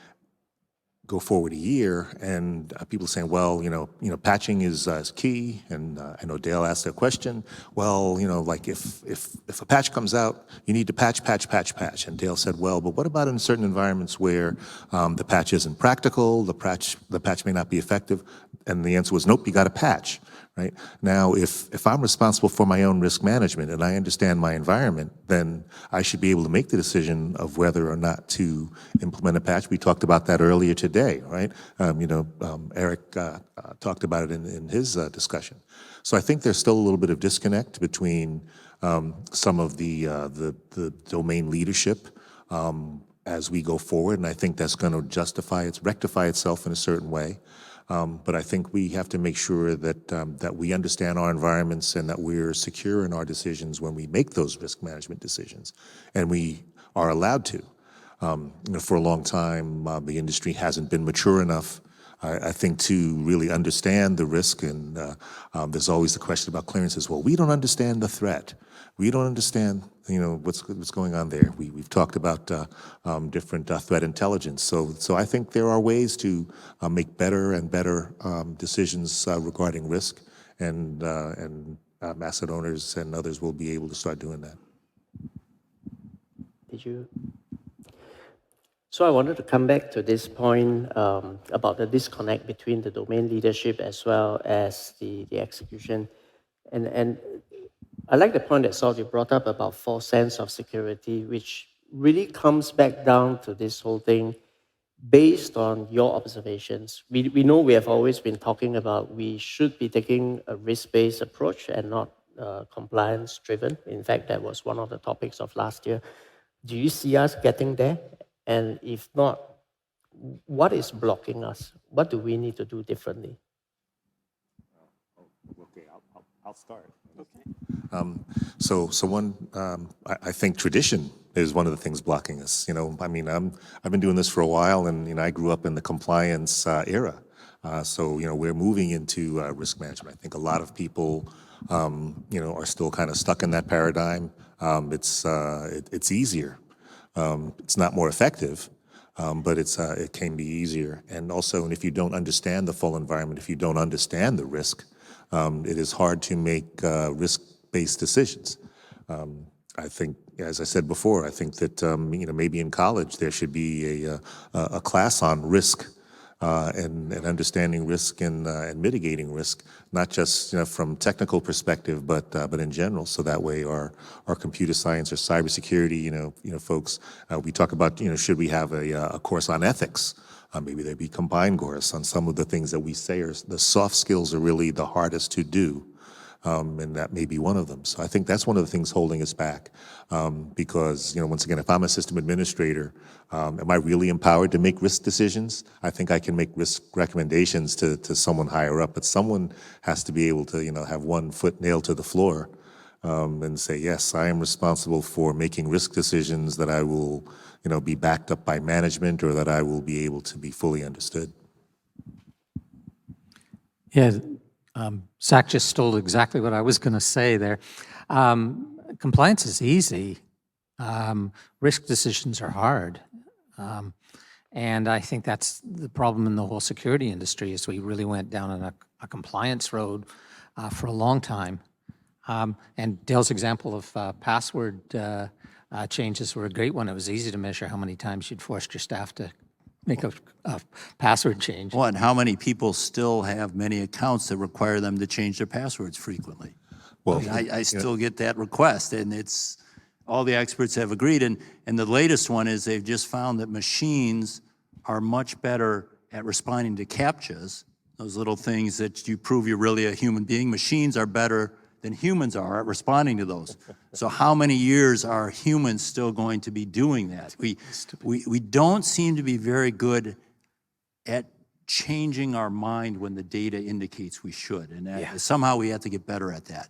go forward a year, and people saying, well, you know, patching is key, and I know Dale asked a question. Well, you know, like if a patch comes out, you need to patch, and Dale said, well, but what about in certain environments where the patch isn't practical, the patch may not be effective, and the answer was, nope, you got to patch. Right? Now, if I'm responsible for my own risk management and I understand my environment, then I should be able to make the decision of whether or not to implement a patch. We talked about that earlier today, right? You know, Eric talked about it in his discussion. So I think there's still a little bit of disconnect between some of the domain leadership as we go forward, and I think that's going to rectify itself in a certain way. But I think we have to make sure that we understand our environments and that we're secure in our decisions when we make those risk management decisions, and we are allowed to. You know, for a long time, the industry hasn't been mature enough, I think, to really understand the risk, and there's always the question about clearances. Well, we don't understand the threat. We don't understand, you know, what's going on there. We've talked about different threat intelligence. So I think there are ways to make better and better decisions regarding risk, and asset owners and others will be able to start doing that. Did you? So I wanted to come back to this point about the disconnect between the domain leadership as well as the execution. And I like the point that Saul you brought up about false sense of security, which really comes back down to this whole thing based on your observations. We know we have always been talking about we should be taking a risk-based approach and not compliance-driven. In fact, that was one of the topics of last year. Do you see us getting there? And if not, what is blocking us? What do we need to do differently? Okay, I'll start. So one, I think tradition is one of the things blocking us. You know, I mean, I've been doing this for a while, and you know, I grew up in the compliance era. So you know, we're moving into risk management. I think a lot of people, you know, are still kind of stuck in that paradigm. It's easier. It's not more effective, but it can be easier. And also, if you don't understand the full environment, if you don't understand the risk, it is hard to make risk-based decisions. I think, as I said before, I think that you know, maybe in college there should be a class on risk and understanding risk and mitigating risk, not just you know, from technical perspective, but in general. So that way, our computer science or cybersecurity, you know, folks, we talk about you know, should we have a course on ethics? Maybe there'd be combined course on some of the things that we say are the soft skills are really the hardest to do. And that may be one of them. So I think that's one of the things holding us back. Because, you know, once again, if I'm a system administrator, am I really empowered to make risk decisions? I think I can make risk recommendations to someone higher up, but someone has to be able to, you know, have one foot nailed to the floor and say, yes, I am responsible for making risk decisions that I will, you know, be backed up by management or that I will be able to be fully understood. Yeah, Zach just stole exactly what I was going to say there. Compliance is easy. Risk decisions are hard. And I think that's the problem in the whole security industry is we really went down on a compliance road for a long time. And Dale's example of password changes were a great one. It was easy to measure how many times you'd forced your staff to make a password change. Well, and how many people still have many accounts that require them to change their passwords frequently? Well, I still get that request, and it's all the experts have agreed. And the latest one is they've just found that machines are much better at responding to CAPTCHAs, those little things that you prove you're really a human being. Machines are better than humans are at responding to those. So how many years are humans still going to be doing that? We don't seem to be very good at changing our mind when the data indicates we should, and somehow we have to get better at that.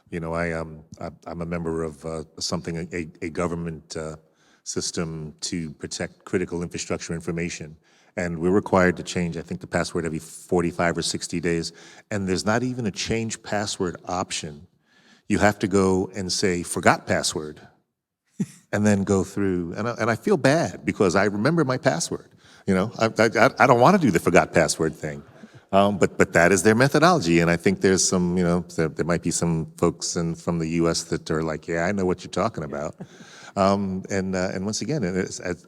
You know, I'm a member of something, a government system to protect critical infrastructure information. And we're required to change, I think, the password every 45 or 60 days. And there's not even a change password option. You have to go and say, forgot password, and then go through. And I feel bad because I remember my password. You know, I don't want to do the forgot password thing. But that is their methodology. And I think there's some, you know, there might be some folks from the US that are like, yeah, I know what you're talking about. And once again,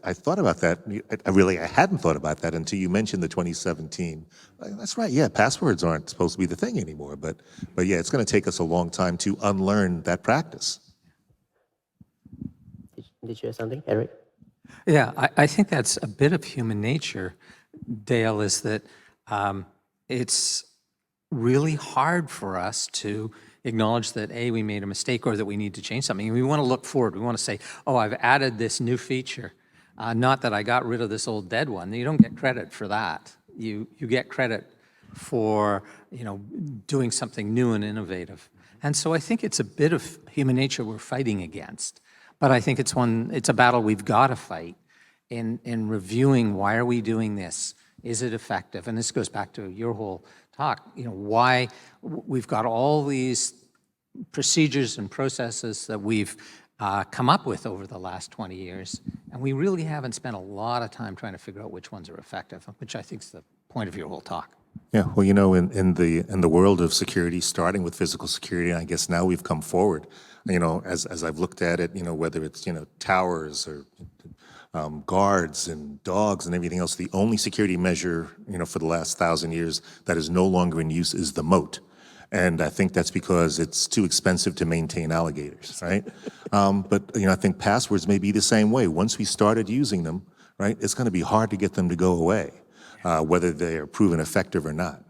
I thought about that. I hadn't thought about that until you mentioned the 2017. That's right. Yeah, passwords aren't supposed to be the thing anymore. But yeah, it's going to take us a long time to unlearn that practice. Did you have something, Eric? Yeah, I think that's a bit of human nature, Dale, is that it's really hard for us to acknowledge that, A, we made a mistake or that we need to change something. We want to look forward. We want to say, oh, I've added this new feature, not that I got rid of this old dead one. You don't get credit for that. You get credit for, you know, doing something new and innovative. And so I think it's a bit of human nature we're fighting against. But I think it's a battle we've got to fight in reviewing, why are we doing this? Is it effective? And this goes back to your whole talk, you know, why we've got all these procedures and processes that we've come up with over the last 20 years, and we really haven't spent a lot of time trying to figure out which ones are effective, which I think is the point of your whole talk. Yeah, well, you know, in the world of security, starting with physical security, I guess now we've come forward. You know, as I've looked at it, you know, whether it's, you know, towers or guards and dogs and everything else. The only security measure, for the last 1,000 years that is no longer in use is the moat. And I think that's because it's too expensive to maintain alligators, right? But I think passwords may be the same way. Once we started using them, right, it's going to be hard to get them to go away, whether they are proven effective or not.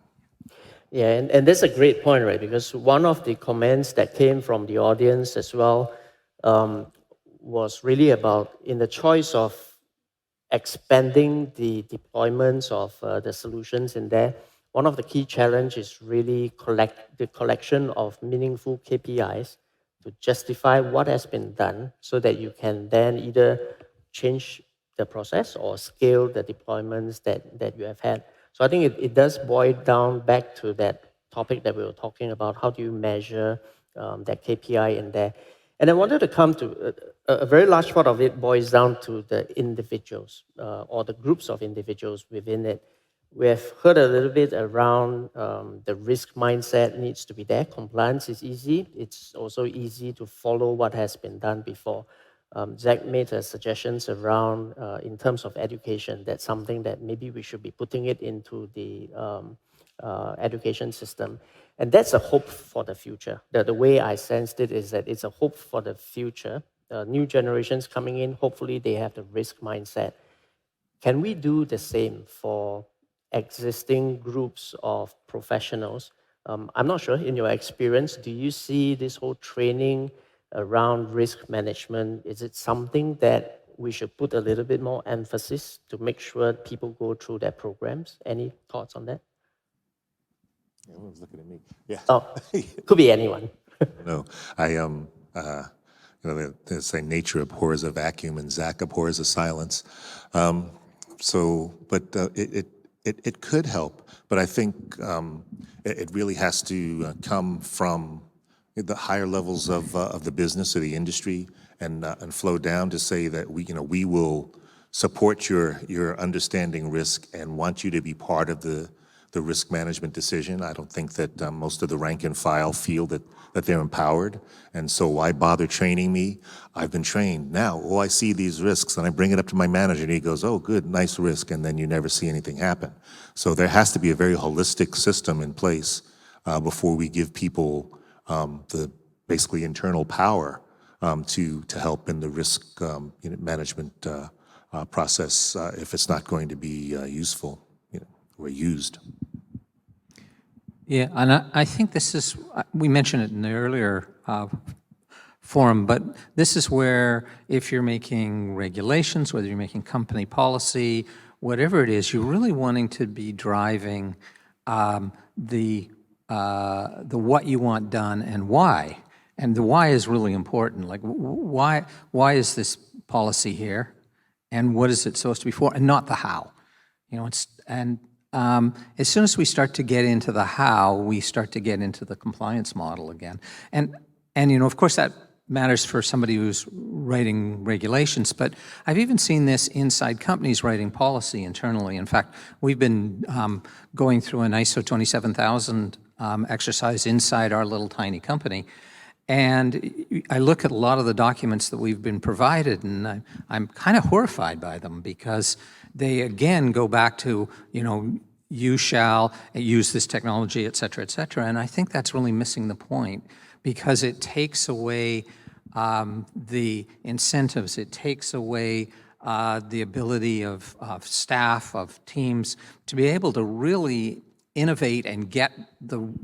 Yeah, and that's a great point, right? Because one of the comments that came from the audience as well was really about in the choice of expanding the deployments of the solutions in there. One of the key challenges is really the collection of meaningful KPIs to justify what has been done so that you can then either change the process or scale the deployments that you have had. So I think it does boil down back to that topic that we were talking about. How do you measure that KPI in there? And I wanted to come to a very large part of it boils down to the individuals or the groups of individuals within it. We have heard a little bit around the risk mindset needs to be there. Compliance is easy. It's also easy to follow what has been done before. Zach made suggestions around in terms of education. That's something that maybe we should be putting it into the education system. And that's a hope for the future. The way I sensed it is that it's a hope for the future. New generations coming in, hopefully they have the risk mindset. Can we do the same for existing groups of professionals? I'm not sure, in your experience, do you see this whole training around risk management? Is it something that we should put a little bit more emphasis to make sure people go through their programs? Any thoughts on that? Everyone's looking at me. Yeah. Oh, could be anyone. No, they say nature abhors a vacuum and Zach abhors a silence. It could help, but I think it really has to come from the higher levels of the business or the industry and flow down to say that we will support your understanding risk and want you to be part of the risk management decision. I don't think that most of the rank and file feel that they're empowered. And so why bother training me? I've been trained. Now, I see these risks and I bring it up to my manager and he goes, oh, good, nice risk. And then you never see anything happen. So there has to be a very holistic system in place before we give people the basically internal power to help in the risk management process if it's not going to be useful or used. Yeah, and I think this is, we mentioned it in the earlier forum, but this is where if you're making regulations, whether you're making company policy, whatever it is, you're really wanting to be driving the what you want done and why. And the why is really important. Like, why is this policy here? And what is it supposed to be for? And not the how. As soon as we start to get into the how, we start to get into the compliance model again. And of course that matters for somebody who's writing regulations, but I've even seen this inside companies writing policy internally. In fact, we've been going through an ISO 27000 exercise inside our little tiny company. And I look at a lot of the documents that we've been provided, and I'm kind of horrified by them because they, again, go back to, you shall use this technology, et cetera, and I think that's really missing the point because it takes away the incentives, it takes away the ability of staff, of teams to be able to really innovate and get to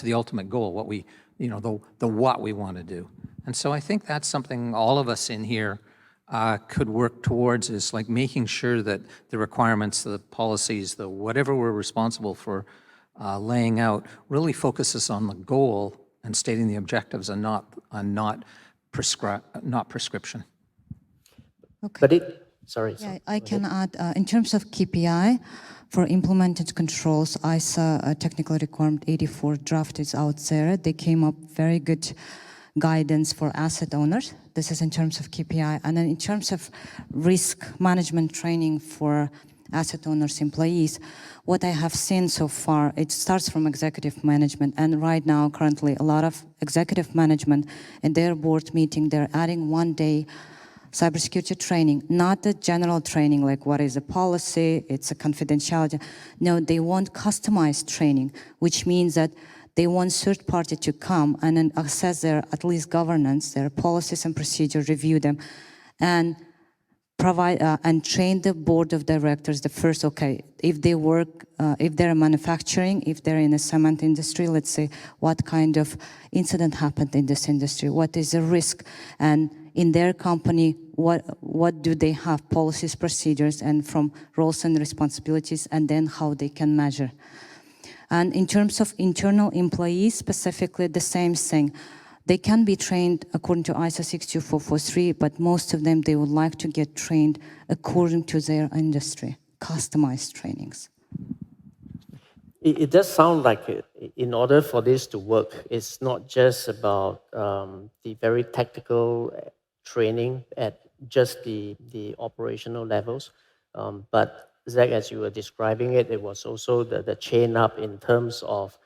the ultimate goal, what we what we want to do. And so I think that's something all of us in here could work towards, is like making sure that the requirements, the policies, the whatever we're responsible for laying out really focuses on the goal and stating the objectives and not prescription. Okay. But sorry. Yeah, I can add, in terms of KPI, for implemented controls, ISA technical requirement 84 draft is out there. They came up very good guidance for asset owners. This is in terms of KPI. And then in terms of risk management training for asset owners, employees, what I have seen so far, it starts from executive management. And right now, currently, a lot of executive management in their board meeting, they're adding 1 day cybersecurity training, not a general training like what is a policy, it's a confidentiality. No, they want customized training, which means that they want third party to come and then assess their, at least governance, their policies and procedures, review them, and provide and train the board of directors the first, okay, if they work, if they're manufacturing, if they're in the cement industry, let's say, what kind of incident happened in this industry, what is the risk, and in their company, what do they have, policies, procedures, and from roles and responsibilities, and then how they can measure. And in terms of internal employees, specifically the same thing. They can be trained according to ISO 62443, but most of them, they would like to get trained according to their industry, customized trainings. It does sound like in order for this to work, it's not just about the very tactical training at just the operational levels, but Zach, as you were describing it, it was also the chain up in terms of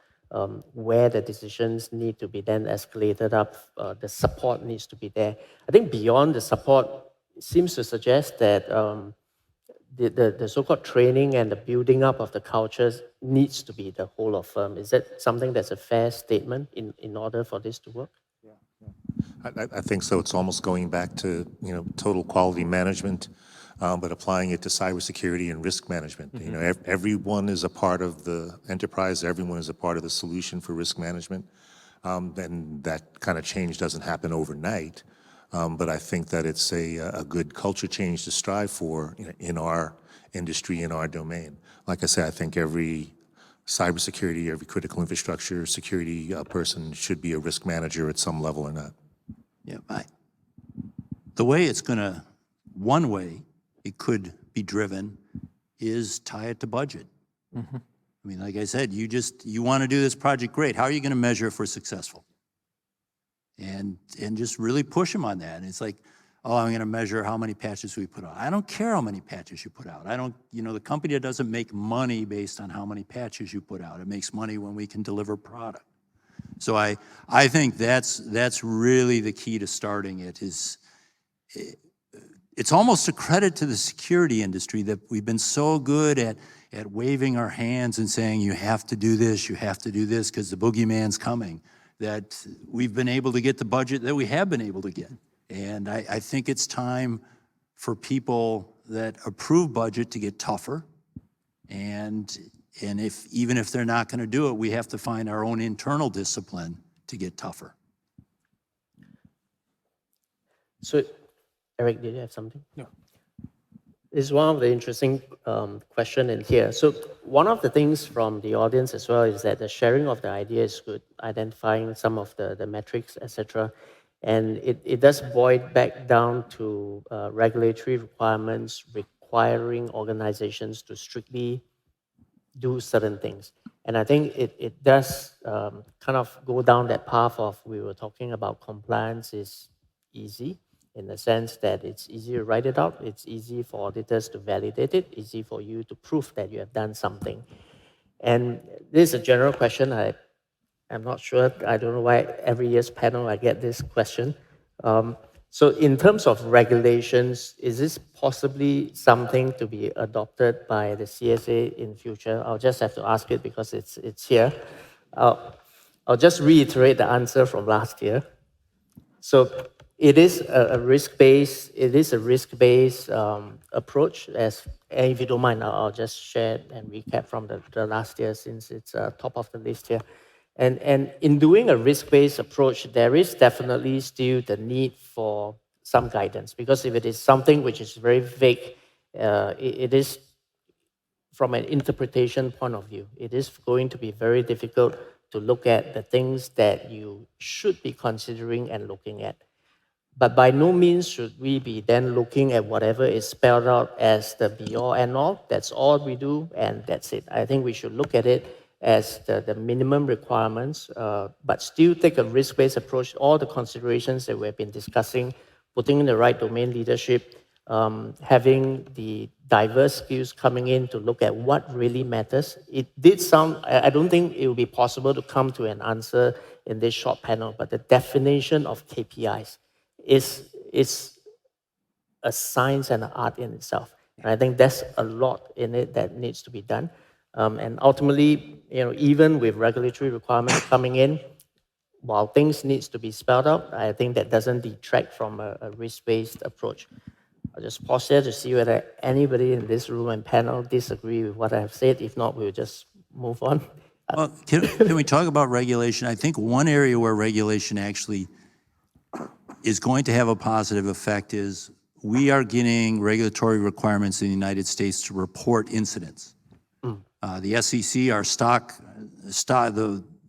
where the decisions need to be then escalated up, the support needs to be there. I think beyond the support, it seems to suggest that the so-called training and the building up of the cultures needs to be the whole of firm. Is that something that's a fair statement in order for this to work? I think so. It's almost going back to, total quality management, but applying it to cybersecurity and risk management. Everyone is a part of the enterprise. Everyone is a part of the solution for risk management. And that kind of change doesn't happen overnight. But I think that it's a good culture change to strive for in our industry, in our domain. Like I said, I think every cybersecurity, every critical infrastructure security person should be a risk manager at some level or not. Yeah, the way it's gonna, one way it could be driven is tie it to budget. I mean, like I said, you want to do this project, great. How are you going to measure if we're successful? And just really push them on that. And it's like, oh, I'm going to measure how many patches we put out. I don't care how many patches you put out. I don't, the company doesn't make money based on how many patches you put out. It makes money when we can deliver product. So I think that's really the key to starting it. It's almost a credit to the security industry that we've been so good at waving our hands and saying, you have to do this, because the boogeyman's coming, that we've been able to get the budget that we have been able to get. And I think it's time for people that approve budget to get tougher. And even if they're not going to do it, we have to find our own internal discipline to get tougher. So, Eric, did you have something? No. This is one of the interesting question in here. So one of the things from the audience as well is that the sharing of the idea is good, identifying some of the metrics, etc. And it does boil back down to regulatory requirements requiring organizations to strictly do certain things. And I think it does kind of go down that path of, we were talking about compliance is easy in the sense that it's easy to write it out, it's easy for auditors to validate it, easy for you to prove that you have done something. And this is a general question. I'm not sure, I don't know why every year's panel I get this question. So in terms of regulations, is this possibly something to be adopted by the CSA in future? I'll just have to ask it because it's here. I'll just reiterate the answer from last year. So it is a risk-based approach. And if you don't mind, I'll just share and recap from the last year since it's top of the list here. And in doing a risk-based approach, there is definitely still the need for some guidance, because if it is something which is very vague, it is, from an interpretation point of view, it is going to be very difficult to look at the things that you should be considering and looking at. But by no means should we be then looking at whatever is spelled out as the be-all and all. That's all we do, and that's it. I think we should look at it as the minimum requirements, but still take a risk-based approach, all the considerations that we've been discussing, putting in the right domain leadership, having the diverse skills coming in to look at what really matters. It did sound, I don't think it will be possible to come to an answer in this short panel, but the definition of KPIs is a science and an art in itself. And I think there's a lot in it that needs to be done. And ultimately, even with regulatory requirements coming in, while things needs to be spelled out, I think that doesn't detract from a risk-based approach. I'll just pause here to see whether anybody in this room and panel disagree with what I have said. If not, we'll just move on. Well, can we talk about regulation? I think one area where regulation actually is going to have a positive effect is we are getting regulatory requirements in the United States to report incidents. The SEC, our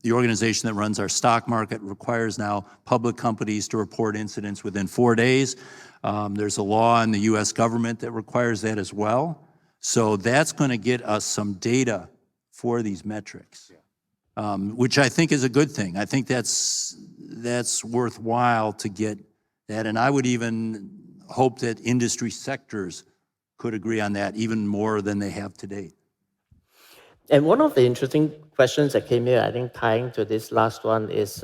the organization that runs our stock market, requires now public companies to report incidents within 4 days. There's a law in the US government that requires that as well. So that's going to get us some data for these metrics, which I think is a good thing. I think that's worthwhile to get that. And I would even hope that industry sectors could agree on that even more than they have to date. And one of the interesting questions that came here, I think tying to this last one is,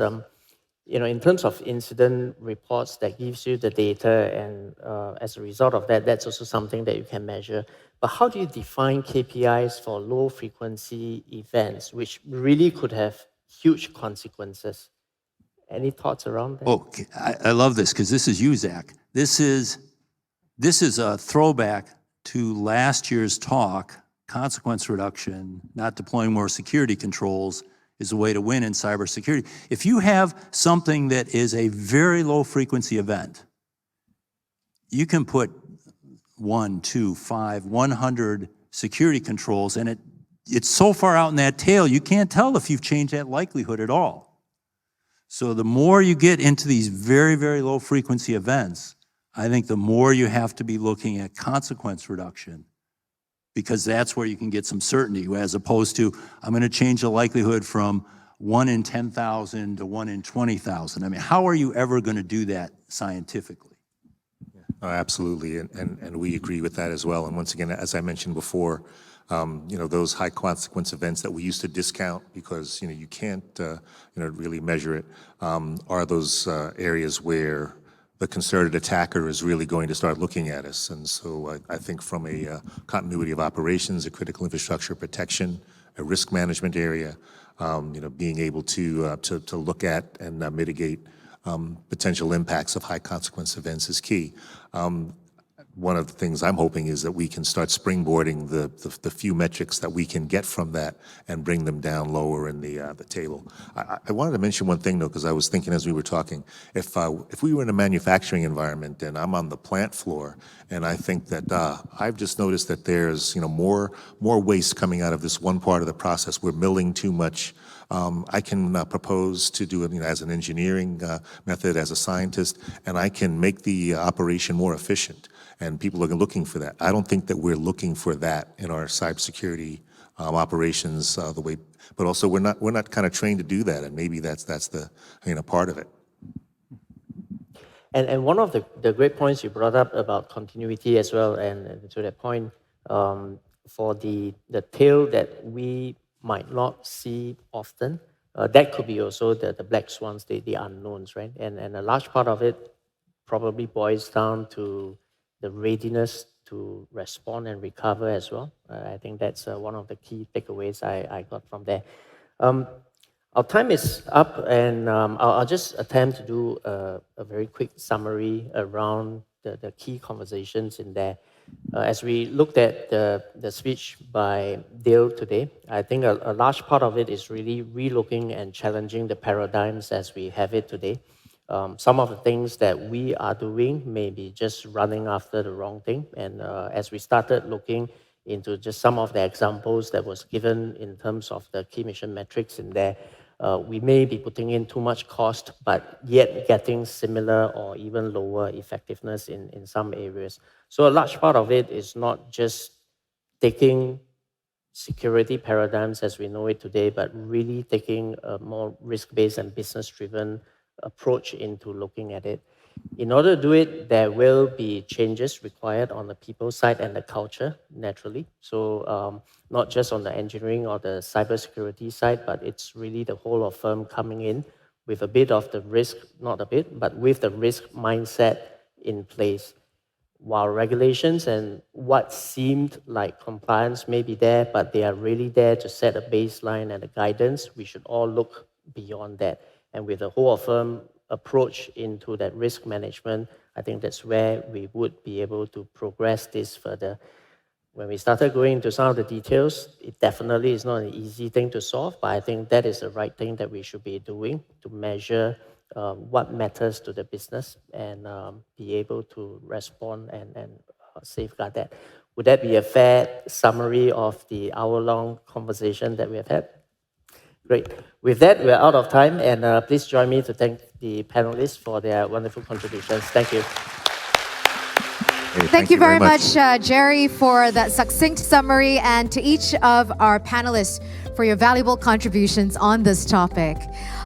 in terms of incident reports that gives you the data, and as a result of that, that's also something that you can measure. But how do you define KPIs for low frequency events, which really could have huge consequences? Any thoughts around that? Oh, I love this because this is you, Zach. This is a throwback to last year's talk. Consequence reduction, not deploying more security controls, is a way to win in cybersecurity. If you have something that is a very low frequency event, you can put 1, 2, 5, 100 security controls, and it's so far out in that tail, you can't tell if you've changed that likelihood at all. So the more you get into these very, very low frequency events, I think the more you have to be looking at consequence reduction, because that's where you can get some certainty, as opposed to, I'm going to change the likelihood from 1 in 10,000 to 1 in 20,000. I mean, how are you ever going to do that scientifically? Absolutely, and we agree with that as well. And once again, as I mentioned before, those high consequence events that we used to discount because you can't really measure it, are those areas where the concerted attacker is really going to start looking at us. And so I think from a continuity of operations, a critical infrastructure protection, a risk management area, being able to look at and mitigate potential impacts of high consequence events is key. One of the things I'm hoping is that we can start springboarding the few metrics that we can get from that and bring them down lower in the table. I wanted to mention one thing though, because I was thinking as we were talking, if we were in a manufacturing environment and I'm on the plant floor, and I think that I've just noticed that there's more waste coming out of this one part of the process. We're milling too much. I can propose to do it as an engineering method, as a scientist, and I can make the operation more efficient. And people are looking for that. I don't think that we're looking for that in our cybersecurity operations the way, but also we're not kind of trained to do that, and maybe that's the part of it. And one of the great points you brought up about continuity as well, and to that point, for the tail that we might not see often, that could be also the black swans, the unknowns, right? And a large part of it probably boils down to the readiness to respond and recover as well. I think that's one of the key takeaways I got from there. Our time is up, and I'll just attempt to do a very quick summary around the key conversations in there. As we looked at the speech by Dale today, I think a large part of it is really relooking and challenging the paradigms as we have it today. Some of the things that we are doing may be just running after the wrong thing. And as we started looking into just some of the examples that was given in terms of the key mission metrics in there, we may be putting in too much cost, but yet getting similar or even lower effectiveness in some areas. So a large part of it is not just taking security paradigms as we know it today, but really taking a more risk-based and business-driven approach into looking at it. In order to do it, there will be changes required on the people side and the culture, naturally. So not just on the engineering or the cybersecurity side, but it's really the whole of firm coming in with a bit of the risk, not a bit, but with the risk mindset in place. while regulations and what seemed like compliance may be there, but they are really there to set a baseline and a guidance, we should all look beyond that. And with a whole of firm approach into that risk management, I think that's where we would be able to progress this further. When we started going into some of the details, it definitely is not an easy thing to solve, but I think that is the right thing that we should be doing to measure what matters to the business and be able to respond and safeguard that. Would that be a fair summary of the hour-long conversation that we have had? Great. With that, we're out of time, and please join me to thank the panelists for their wonderful contributions. Thank you. Hey, Thank you very much, Jerry, for that succinct summary, and to each of our panelists for your valuable contributions on this topic.